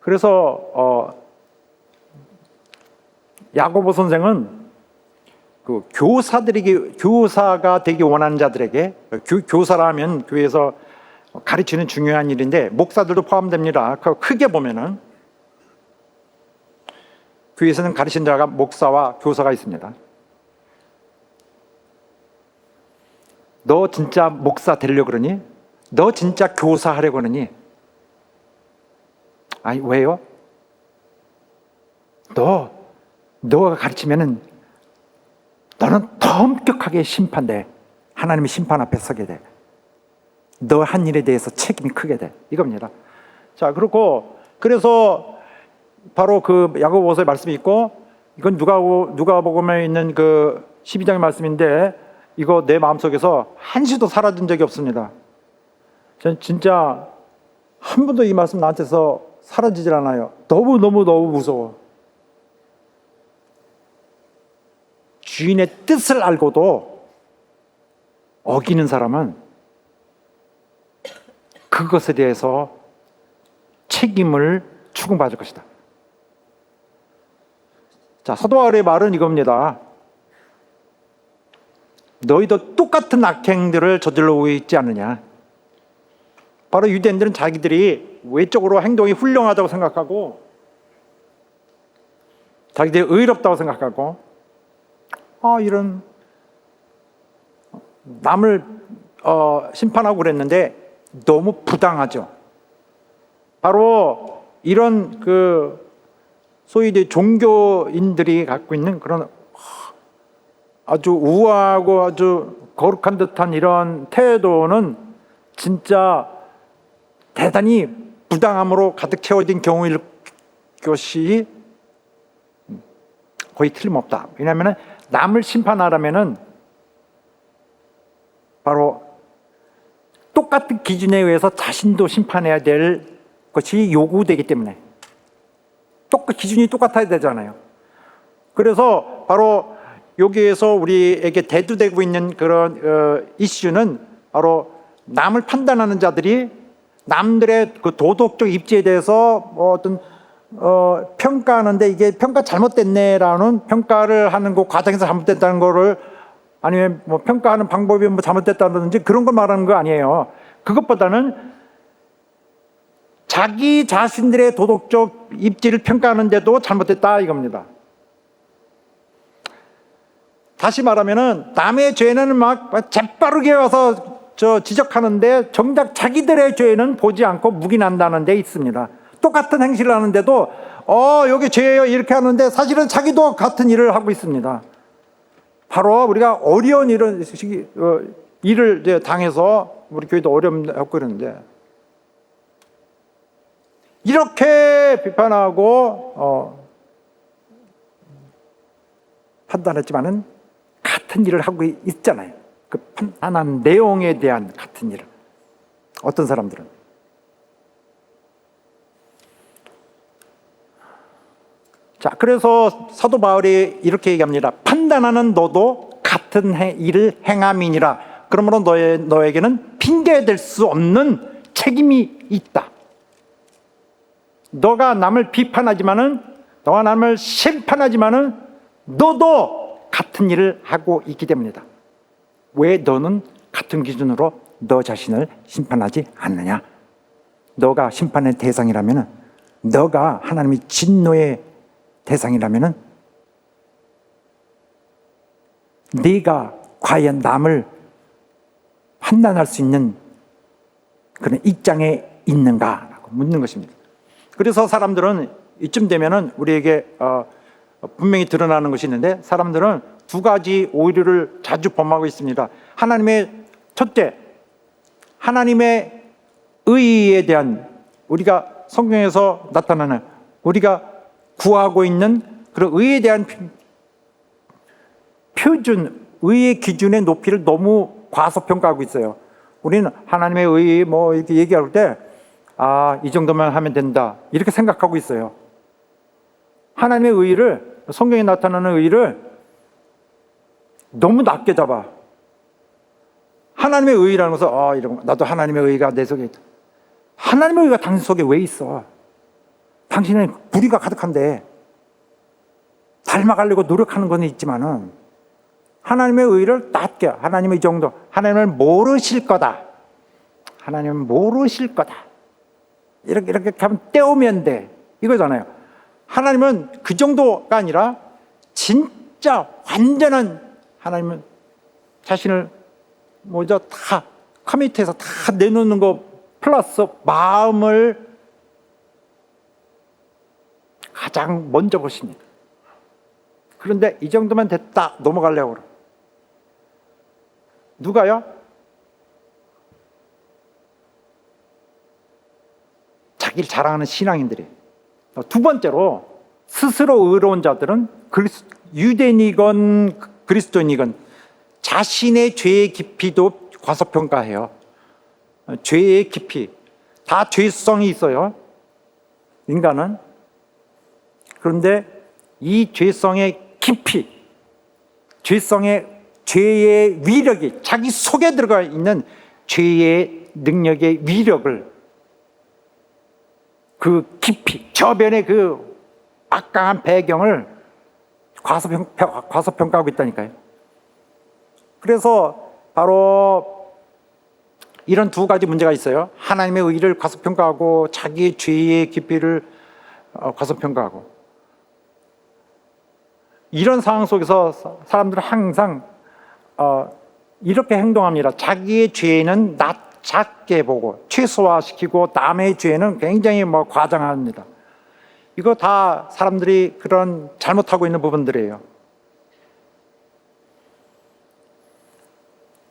그래서 야고보 선생은 그 교사가 되기 원하는 자들에게, 교사라면 교회에서 가르치는 중요한 일인데 목사들도 포함됩니다. 크게 보면은 교회에서는 가르치는 자가 목사와 교사가 있습니다. 너 진짜 목사 되려고 그러니? 너 진짜 교사 하려고 그러니? 아니, 왜요? 너가 가르치면은 너는 더 엄격하게 심판돼. 하나님의 심판 앞에 서게 돼. 너 한 일에 대해서 책임이 크게 돼. 이겁니다. 자, 그래서 바로 그 야고보서의 말씀이 있고, 이건 누가복음에 있는 그 12장의 말씀인데, 이거 내 마음속에서 한시도 사라진 적이 없습니다. 전 진짜 한 번도 이 말씀 나한테서 사라지질 않아요. 너무 무서워. 주인의 뜻을 알고도 어기는 사람은 그것에 대해서 책임을 추궁받을 것이다. 자, 사도 바울의 말은 이겁니다. 너희도 똑같은 악행들을 저질러오고 있지 않느냐. 바로 유대인들은 자기들이 외적으로 행동이 훌륭하다고 생각하고, 자기들이 의롭다고 생각하고, 이런 남을 심판하고 그랬는데 너무 부당하죠. 바로 이런 그 소위 종교인들이 갖고 있는 그런 아주 우아하고 아주 거룩한 듯한 이런 태도는 진짜 대단히 부당함으로 가득 채워진 경우일 것이 거의 틀림없다. 왜냐하면 남을 심판하려면은 바로 똑같은 기준에 의해서 자신도 심판해야 될 것이 요구되기 때문에 기준이 똑같아야 되잖아요. 그래서 바로 여기에서 우리에게 대두되고 있는 그런 이슈는 바로 남을 판단하는 자들이 남들의 그 도덕적 입지에 대해서 어떤 평가하는데 이게 평가 잘못됐네라는 평가를 하는 그 과정에서 잘못됐다는 거를, 아니면 뭐 평가하는 방법이 뭐 잘못됐다든지 그런 걸 말하는 거 아니에요. 그것보다는 자기 자신들의 도덕적 입지를 평가하는데도 잘못됐다 이겁니다. 다시 말하면은 남의 죄는 막 재빠르게 와서 지적하는데 정작 자기들의 죄는 보지 않고 묵인한다는 데 있습니다. 똑같은 행실을 하는데도 여기 죄예요 이렇게 하는데 사실은 자기도 같은 일을 하고 있습니다. 바로 우리가 어려운 이런 일을 이제 당해서 우리 교회도 어려움을 겪고 있는데, 이렇게 비판하고 판단했지만은 같은 일을 하고 있잖아요. 그 판단한 내용에 대한 같은 일을. 어떤 사람들은 자, 그래서 사도 바울이 이렇게 얘기합니다. 판단하는 너도 같은 일을 행함이니라. 그러므로 너에게는 핑계될 수 없는 책임이 있다. 너가 남을 비판하지만은, 너가 남을 심판하지만은 너도 같은 일을 하고 있기 때문이다. 왜 너는 같은 기준으로 너 자신을 심판하지 않느냐? 너가 심판의 대상이라면은, 너가 하나님의 진노의 대상이라면은, 네가 과연 남을 판단할 수 있는 그런 입장에 있는가라고 묻는 것입니다. 그래서 사람들은 이쯤 되면은 우리에게 분명히 드러나는 것이 있는데, 사람들은 두 가지 오류를 자주 범하고 있습니다. 첫째, 하나님의 의에 대한, 우리가 성경에서 나타나는, 우리가 구하고 있는 그런 의에 대한 표준, 의의 기준의 높이를 너무 과소평가하고 있어요. 우리는 하나님의 의 뭐 이렇게 얘기할 때 이 정도만 하면 된다 이렇게 생각하고 있어요. 하나님의 의를, 성경에 나타나는 의를 너무 낮게 잡아. 하나님의 의라는 것은 나도 하나님의 의가 내 속에 있다. 하나님의 의가 당신 속에 왜 있어? 당신은 불의가 가득한데 닮아가려고 노력하는 건 있지만은 하나님의 의를 낮게, 하나님의 이 정도, 하나님을 모르실 거다. 하나님은 모르실 거다. 이렇게 하면 떼우면 돼. 이거잖아요. 하나님은 그 정도가 아니라 진짜 완전한, 하나님은 자신을 먼저 다 커미트해서 다 내놓는 거 플러스 마음을 가장 먼저 보십니다. 그런데 이 정도면 됐다 넘어가려고 그래요. 누가요? 자기를 자랑하는 신앙인들이. 두 번째로 스스로 의로운 자들은 유대인이건 그리스도인이건 자신의 죄의 깊이도 과소평가해요. 죄의 깊이, 다 죄성이 있어요, 인간은. 그런데 이 죄성의 깊이, 죄의 위력이, 자기 속에 들어가 있는 죄의 능력의 위력을, 그 깊이, 저변의 그 막강한 배경을 과소평가하고 있다니까요. 그래서 바로 이런 두 가지 문제가 있어요. 하나님의 의를 과소평가하고 자기의 죄의 깊이를 과소평가하고. 이런 상황 속에서 사람들은 항상 이렇게 행동합니다. 자기의 죄는 작게 보고 최소화시키고 남의 죄는 굉장히 과장합니다. 이거 다 사람들이 그런 잘못하고 있는 부분들이에요.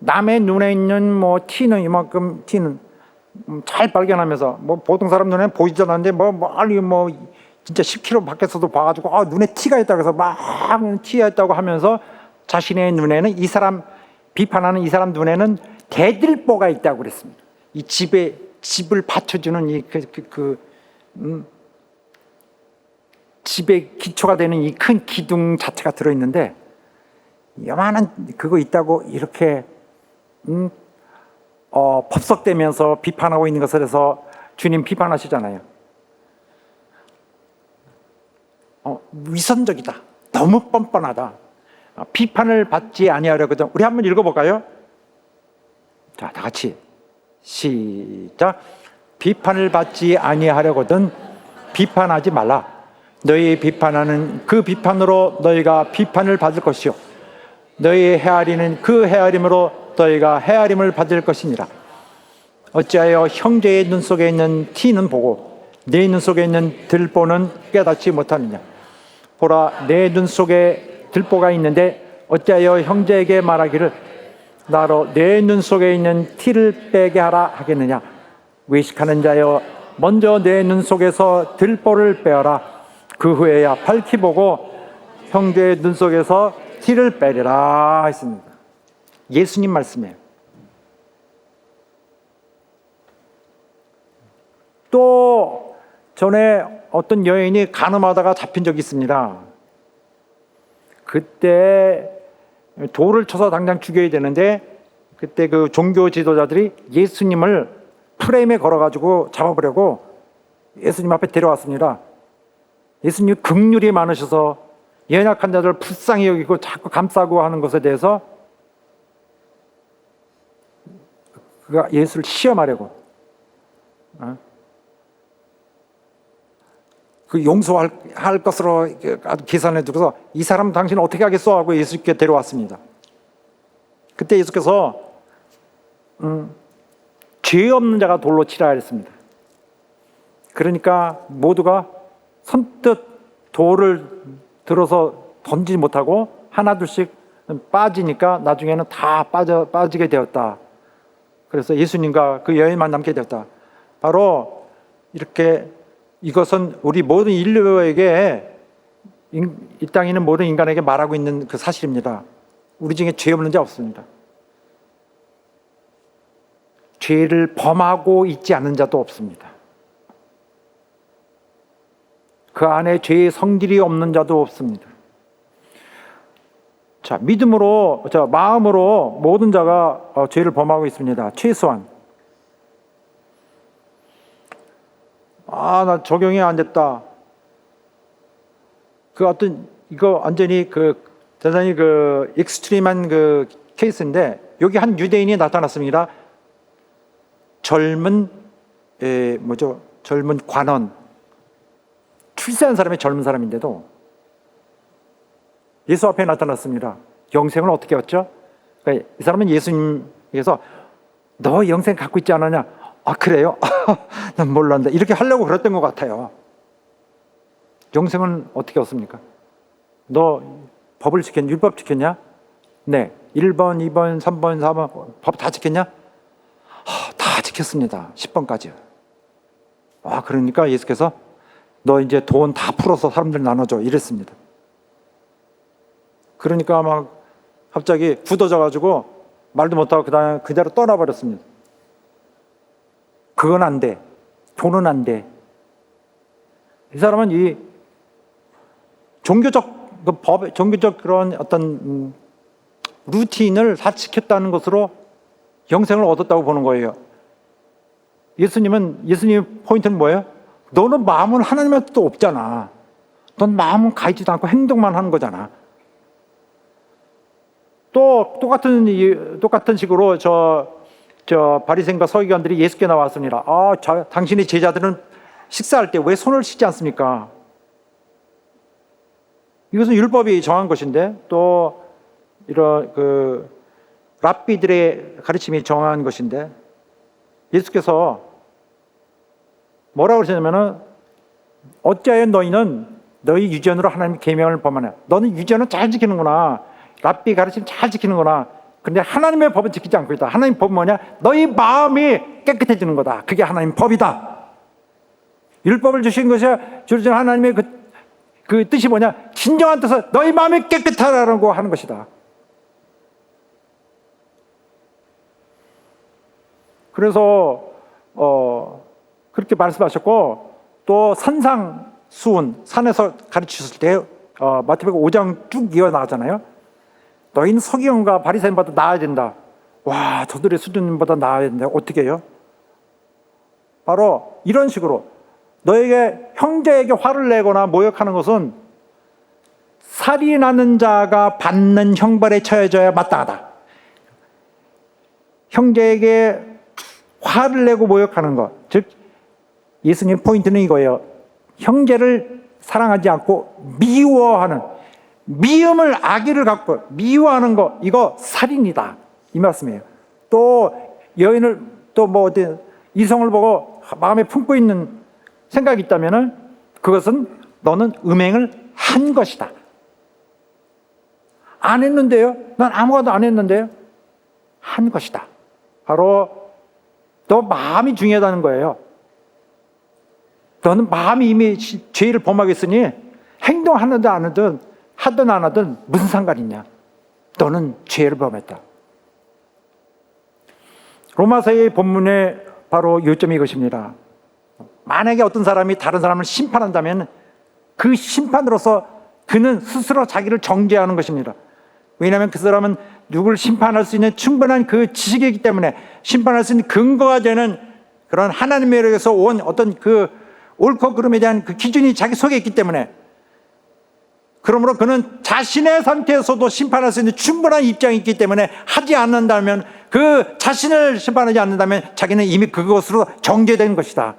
남의 눈에 있는 티는 이만큼 티는 잘 발견하면서 보통 사람 눈에는 보이지 않는데 멀리 진짜 10km 밖에서도 봐가지고 눈에 티가 있다고 해서 막 티가 있다고 하면서 자신의 눈에는, 이 사람 비판하는 이 사람 눈에는 대들보가 있다고 그랬습니다. 이 집을 받쳐주는 집의 기초가 되는 이 큰 기둥 자체가 들어있는데, 요만한 그거 있다고 이렇게 법석대면서 비판하고 있는 것을 해서 주님 비판하시잖아요. 위선적이다, 너무 뻔뻔하다, 비판을 받지 아니하려거든. 우리 한번 읽어볼까요? 자, 다 같이 시작. 비판을 받지 아니하려거든 비판하지 말라. 너희 비판하는 그 비판으로 너희가 비판을 받을 것이요, 너희 헤아리는 그 헤아림으로 너희가 헤아림을 받을 것이니라. 어찌하여 형제의 눈 속에 있는 티는 보고 내 눈 속에 있는 들보는 깨닫지 못하느냐. 보라, 내 눈 속에 들보가 있는데 어찌하여 형제에게 말하기를 나로 내 눈 속에 있는 티를 빼게 하라 하겠느냐. 외식하는 자여, 먼저 내 눈 속에서 들보를 빼어라. 그 후에야 밝히 보고 형제의 눈 속에서 티를 빼리라 했습니다. 예수님 말씀이에요. 또 전에 어떤 여인이 간음하다가 잡힌 적이 있습니다. 그때 돌을 쳐서 당장 죽여야 되는데, 그때 그 종교 지도자들이 예수님을 프레임에 걸어가지고 잡아보려고 예수님 앞에 데려왔습니다. 예수님 긍휼이 많으셔서 연약한 자들을 불쌍히 여기고 자꾸 감싸고 하는 것에 대해서 그가 예수를 시험하려고, 그 용서할 것으로 아주 계산해 두고서 이 사람 당신은 어떻게 하겠어 하고 예수께 데려왔습니다. 그때 예수께서 죄 없는 자가 돌로 치라 했습니다. 그러니까 모두가 선뜻 돌을 들어서 던지지 못하고 하나둘씩 빠지니까 나중에는 다 빠지게 되었다. 그래서 예수님과 그 여인만 남게 되었다. 바로 이렇게, 이것은 우리 모든 인류에게, 이 땅에 있는 모든 인간에게 말하고 있는 그 사실입니다. 우리 중에 죄 없는 자 없습니다. 죄를 범하고 있지 않은 자도 없습니다. 그 안에 죄의 성질이 없는 자도 없습니다. 자, 믿음으로, 마음으로 모든 자가 죄를 범하고 있습니다. 최소한. 나 적용이 안 됐다. 그 어떤 이거 완전히 그 대단히 그 익스트림한 그 케이스인데 여기 한 유대인이 나타났습니다. 젊은 젊은 관원, 출세한 사람이 젊은 사람인데도 예수 앞에 나타났습니다. 영생을 어떻게 얻죠? 그러니까 이 사람은 예수님께서 너 영생 갖고 있지 않았냐? 아 그래요? 난 몰랐는데 이렇게 하려고 그랬던 것 같아요. 영생은 어떻게 얻습니까? 너 법을 지켰냐? 율법 지켰냐? 네. 1번, 2번, 3번, 4번 법 다 지켰냐? 다 지켰습니다. 10번까지. 그러니까 예수께서 너 이제 돈 다 풀어서 사람들 나눠줘 이랬습니다. 그러니까 막 갑자기 굳어져가지고 말도 못하고 그대로 떠나버렸습니다. 그건 안 돼. 돈은 안 돼. 이 사람은 이 종교적 그런 어떤 루틴을 다 지켰다는 것으로 영생을 얻었다고 보는 거예요. 예수님 포인트는 뭐예요? 너는 마음은 하나님의 뜻도 없잖아. 넌 마음은 가있지도 않고 행동만 하는 거잖아. 또 똑같은 식으로 저 바리새인과 서기관들이 예수께 나왔습니다. 당신의 제자들은 식사할 때 왜 손을 씻지 않습니까? 이것은 율법이 정한 것인데 또 이런 그 랍비들의 가르침이 정한 것인데 예수께서 뭐라고 그러셨냐면은 어찌하여 너희는 너희 유전으로 하나님의 계명을 범하냐? 너는 유전을 잘 지키는구나. 랍비 가르침 잘 지키는구나. 근데 하나님의 법은 지키지 않고 있다. 하나님 법은 뭐냐? 너희 마음이 깨끗해지는 거다. 그게 하나님 법이다. 율법을 주신 것이 주신 하나님의 그 뜻이 뭐냐? 진정한 뜻은 너희 마음이 깨끗하라고 하는 것이다. 그래서 그렇게 말씀하셨고 또 산상수훈 산에서 가르치셨을 때 마태복음 5장 쭉 이어 나가잖아요. 너희는 서기관과 바리새인보다 나아야 된다. 와, 저들의 수준보다 나아야 된다. 어떻게 해요? 바로 이런 식으로 너에게 형제에게 화를 내거나 모욕하는 것은 살인하는 자가 받는 형벌에 처해져야 마땅하다. 형제에게 화를 내고 모욕하는 것, 즉 예수님 포인트는 이거예요. 형제를 사랑하지 않고 미워하는, 미움을 악의를 갖고 미워하는 거, 이거 살인이다 이 말씀이에요. 또 여인을 이성을 보고 마음에 품고 있는 생각이 있다면은 그것은 너는 음행을 한 것이다. 안 했는데요? 난 아무것도 안 했는데요? 한 것이다. 바로 너 마음이 중요하다는 거예요. 너는 마음이 이미 죄를 범하겠으니 행동하는데 안 하든 하든 안 하든 무슨 상관이 있냐? 너는 죄를 범했다. 로마서의 본문의 바로 요점이 이것입니다. 만약에 어떤 사람이 다른 사람을 심판한다면 그 심판으로서 그는 스스로 자기를 정죄하는 것입니다. 왜냐하면 그 사람은 누구를 심판할 수 있는 충분한 그 지식이기 때문에, 심판할 수 있는 근거가 되는 그런 하나님에게서 온 어떤 그 옳고 그름에 대한 그 기준이 자기 속에 있기 때문에, 그러므로 그는 자신의 상태에서도 심판할 수 있는 충분한 입장이 있기 때문에 하지 않는다면, 그 자신을 심판하지 않는다면 자기는 이미 그것으로 정죄된 것이다.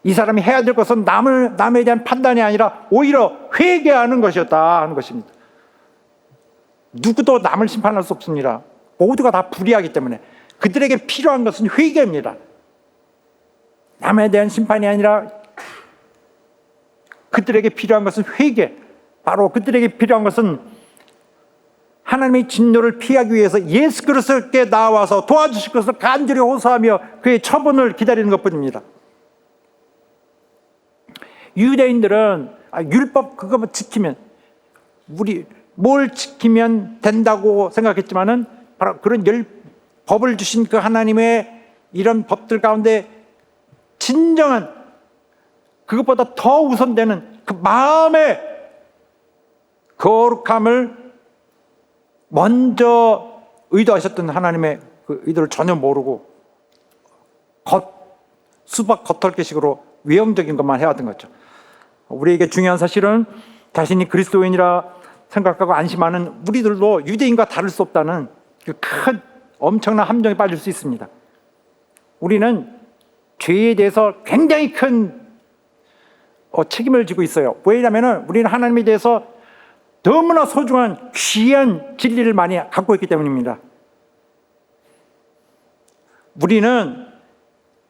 이 사람이 해야 될 것은 남에 대한 판단이 아니라 오히려 회개하는 것이었다 하는 것입니다. 누구도 남을 심판할 수 없습니다. 모두가 다 불의하기 때문에 그들에게 필요한 것은 회개입니다. 남에 대한 심판이 아니라 그들에게 필요한 것은 회개. 바로 그들에게 필요한 것은 하나님의 진노를 피하기 위해서 예수 그리스도께 나와서 도와주실 것을 간절히 호소하며 그의 처분을 기다리는 것뿐입니다. 유대인들은 율법 그거 지키면, 우리 뭘 지키면 된다고 생각했지만은 바로 그런 법을 주신 그 하나님의 이런 법들 가운데 진정한, 그것보다 더 우선되는 그 마음의 거룩함을 먼저 의도하셨던 하나님의 그 의도를 전혀 모르고 수박 겉핥기식으로 외형적인 것만 해왔던 거죠. 우리에게 중요한 사실은 자신이 그리스도인이라 생각하고 안심하는 우리들도 유대인과 다를 수 없다는 그 큰 엄청난 함정에 빠질 수 있습니다. 우리는 죄에 대해서 굉장히 큰 책임을 지고 있어요. 왜냐하면 우리는 하나님에 대해서 너무나 소중한 귀한 진리를 많이 갖고 있기 때문입니다. 우리는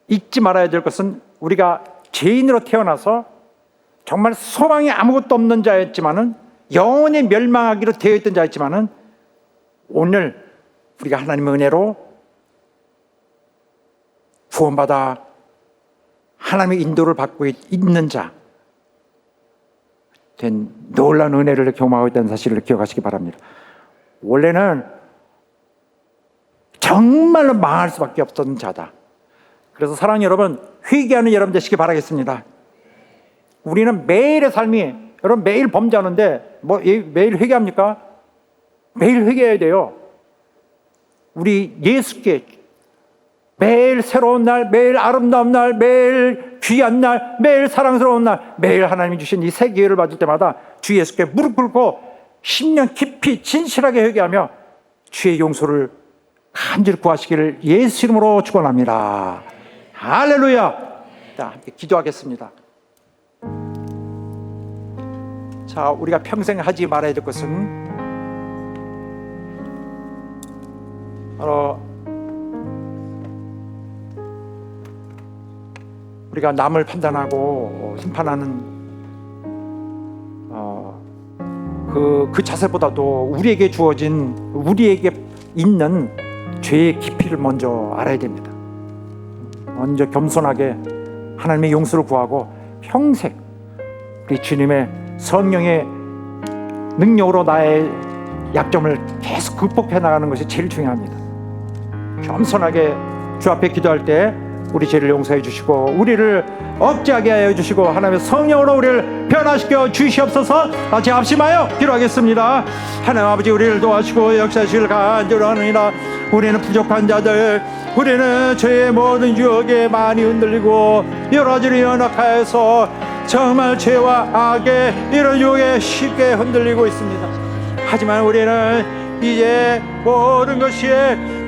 잊지 말아야 될 것은 우리가 죄인으로 태어나서 정말 소망이 아무것도 없는 자였지만은 영원히 멸망하기로 되어 있던 자였지만은 오늘 우리가 하나님의 은혜로 구원받아 하나님의 인도를 받고 있는 자 된 놀라운 은혜를 경험하고 있다는 사실을 기억하시기 바랍니다. 원래는 정말로 망할 수밖에 없던 자다. 그래서 사랑하는 여러분, 회개하는 여러분 되시기 바라겠습니다. 우리는 매일의 삶이, 여러분 매일 범죄하는데 매일 회개합니까? 매일 회개해야 돼요. 우리 예수께 매일 새로운 날, 매일 아름다운 날, 매일 귀한 날, 매일 사랑스러운 날, 매일 하나님이 주신 이 새 기회를 받을 때마다 주 예수께 무릎 꿇고 10년 깊이 진실하게 회개하며 주의 용서를 간절히 구하시기를 예수 이름으로 축원합니다. 할렐루야. 자, 함께 기도하겠습니다. 자, 우리가 평생 하지 말아야 될 것은 바로 우리가 남을 판단하고 심판하는 그 자세보다도 우리에게 주어진, 우리에게 있는 죄의 깊이를 먼저 알아야 됩니다. 먼저 겸손하게 하나님의 용서를 구하고 평생 우리 주님의 성령의 능력으로 나의 약점을 계속 극복해 나가는 것이 제일 중요합니다. 겸손하게 주 앞에 기도할 때 우리 죄를 용서해 주시고 우리를 억제하게 하여 주시고 하나님의 성령으로 우리를 변화시켜 주시옵소서. 같이 합심하여 기도하겠습니다. 하나님 아버지, 우리를 도와주시고 역사하시길 간절하느니라. 우리는 부족한 자들, 우리는 죄의 모든 유혹에 많이 흔들리고 여러 가지로 연약하여서 정말 죄와 악의 이런 유혹에 쉽게 흔들리고 있습니다. 하지만 우리는 이제 모든 것이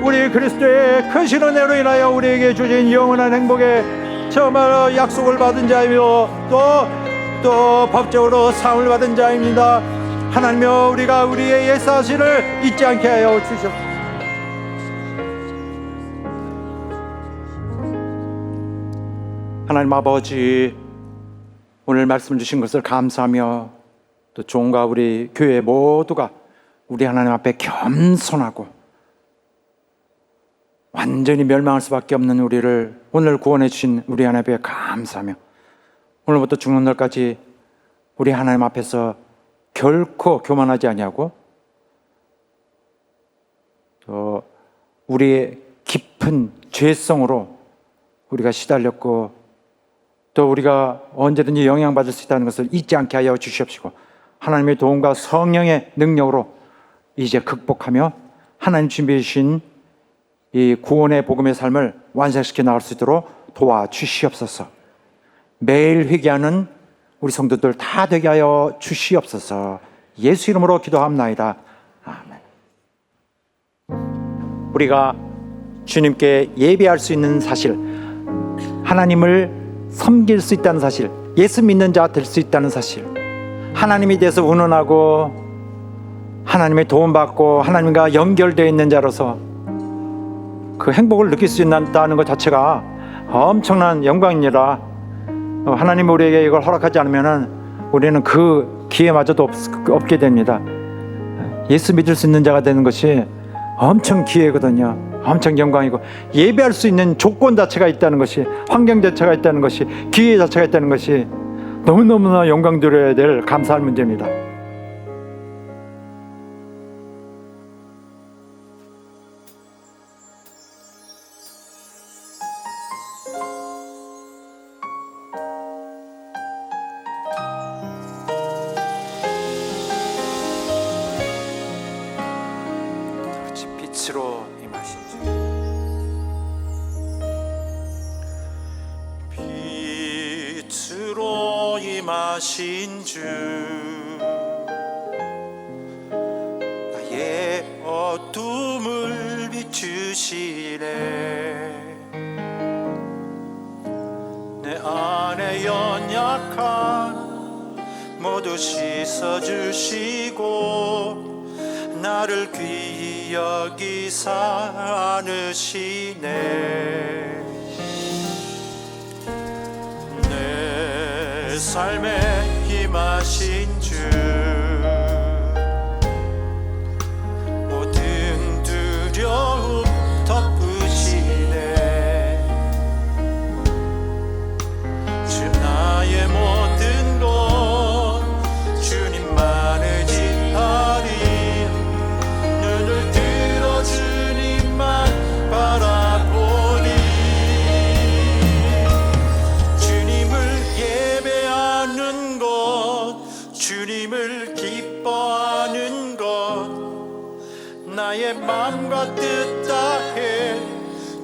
우리 그리스도의 크신 은혜로 인하여 우리에게 주신 영원한 행복에 정말 약속을 받은 자이며 또 법적으로 상을 받은 자입니다. 하나님여, 우리가 우리의 옛사실을 잊지 않게 하여 주시옵소서. 하나님 아버지, 오늘 말씀 주신 것을 감사하며 또 종과 우리 교회 모두가 우리 하나님 앞에 겸손하고 완전히 멸망할 수밖에 없는 우리를 오늘 구원해 주신 우리 하나님 앞에 감사하며 오늘부터 죽는 날까지 우리 하나님 앞에서 결코 교만하지 아니하고 또 우리의 깊은 죄성으로 우리가 시달렸고 또 우리가 언제든지 영향받을 수 있다는 것을 잊지 않게 하여 주시옵시고 하나님의 도움과 성령의 능력으로 이제 극복하며 하나님 준비해 주신 이 구원의 복음의 삶을 완성시켜 나갈 수 있도록 도와주시옵소서. 매일 회개하는 우리 성도들 다 되게 하여 주시옵소서. 예수 이름으로 기도합나이다. 아멘. 우리가 주님께 예배할 수 있는 사실, 하나님을 섬길 수 있다는 사실, 예수 믿는 자 될 수 있다는 사실, 하나님에 대해서 운운하고 하나님의 도움받고 하나님과 연결되어 있는 자로서 그 행복을 느낄 수 있다는 것 자체가 엄청난 영광입니다. 하나님이 우리에게 이걸 허락하지 않으면 우리는 그 기회마저도 없게 됩니다. 예수 믿을 수 있는 자가 되는 것이 엄청 기회거든요. 엄청 영광이고 예배할 수 있는 조건 자체가 있다는 것이, 환경 자체가 있다는 것이, 기회 자체가 있다는 것이 너무너무나 영광 드려야 될 감사할 문제입니다. 빛으로 임하신 주, 빛으로 임하신 임하신 주 나의 어둠을 비추시네 내 안에 연약한 모두 씻어주시고 나를 귀히 여기사 안으시네 내 삶에 임하신 주 모든 두려움 덮으시네 주 나의 모든 것 주님만 의지하리 눈을 들어 주님만 바라보니 주님을 예배하는 것 주님을 기뻐하는 것 나의 맘과 뜻 다해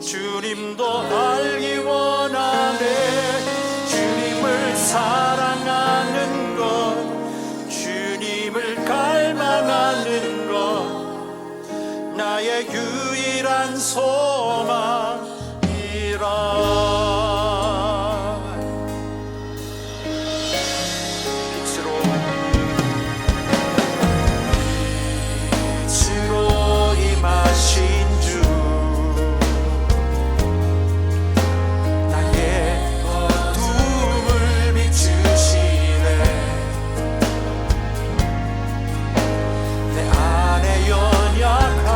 주님도 알기 원하네 주님을 사랑하는 것 주님을 갈망하는 것 나의 유일한 소망이라 빛으로 임하신 주 나의 어둠을 비추시네 내 안에 연약한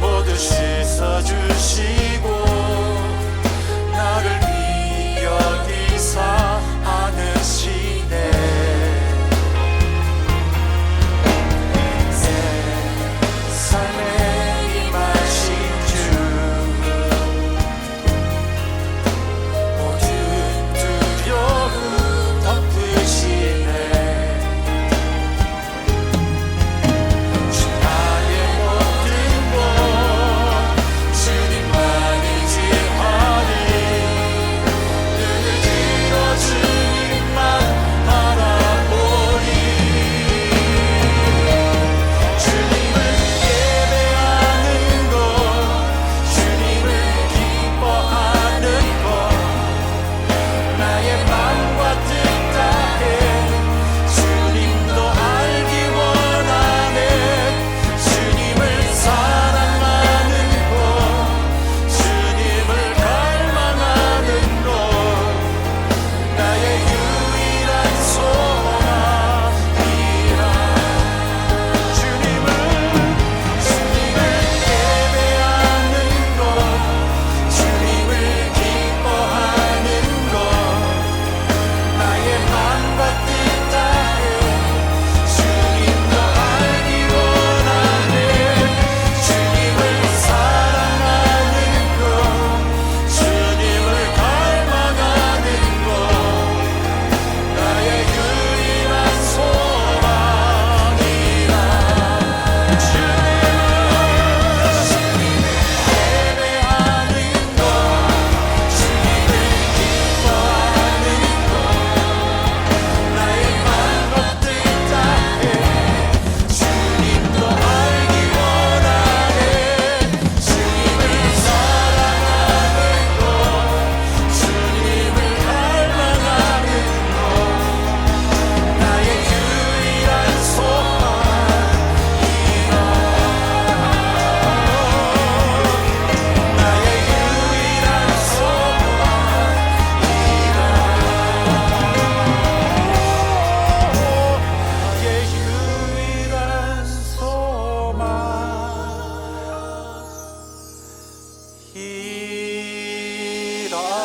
모두 씻어주시고 나를 귀히 여기사 안으시네 삶에 임하신 주 모든 두려움 덮으시네 주 나의 모든 것 주님만 의지하리 눈을 들어 주님만 바라보리 주님을 예배하는 것 주님을 기뻐하는 것 나의 맘과 뜻 다해 주님도 알기 원하네 주님을 사랑하는 것 주님을 갈망하는 것 나의 유일한 소망이라 주님을 예배하는 것 주님을 기뻐하는 것 나의 맘과 뜻 다해 주님도 알기 원하네 주님을 사랑하는 것 주님을 갈망하는 것 나의 유일한 소망이라 예배하는 것 주님을 기뻐하는 것 나의 맘과 뜻 다해 주님도 알기 원하네 주님을 사랑하는 것 주님을 갈망하는 것 나의 유일한 소망이라 나의 유일한 소망이라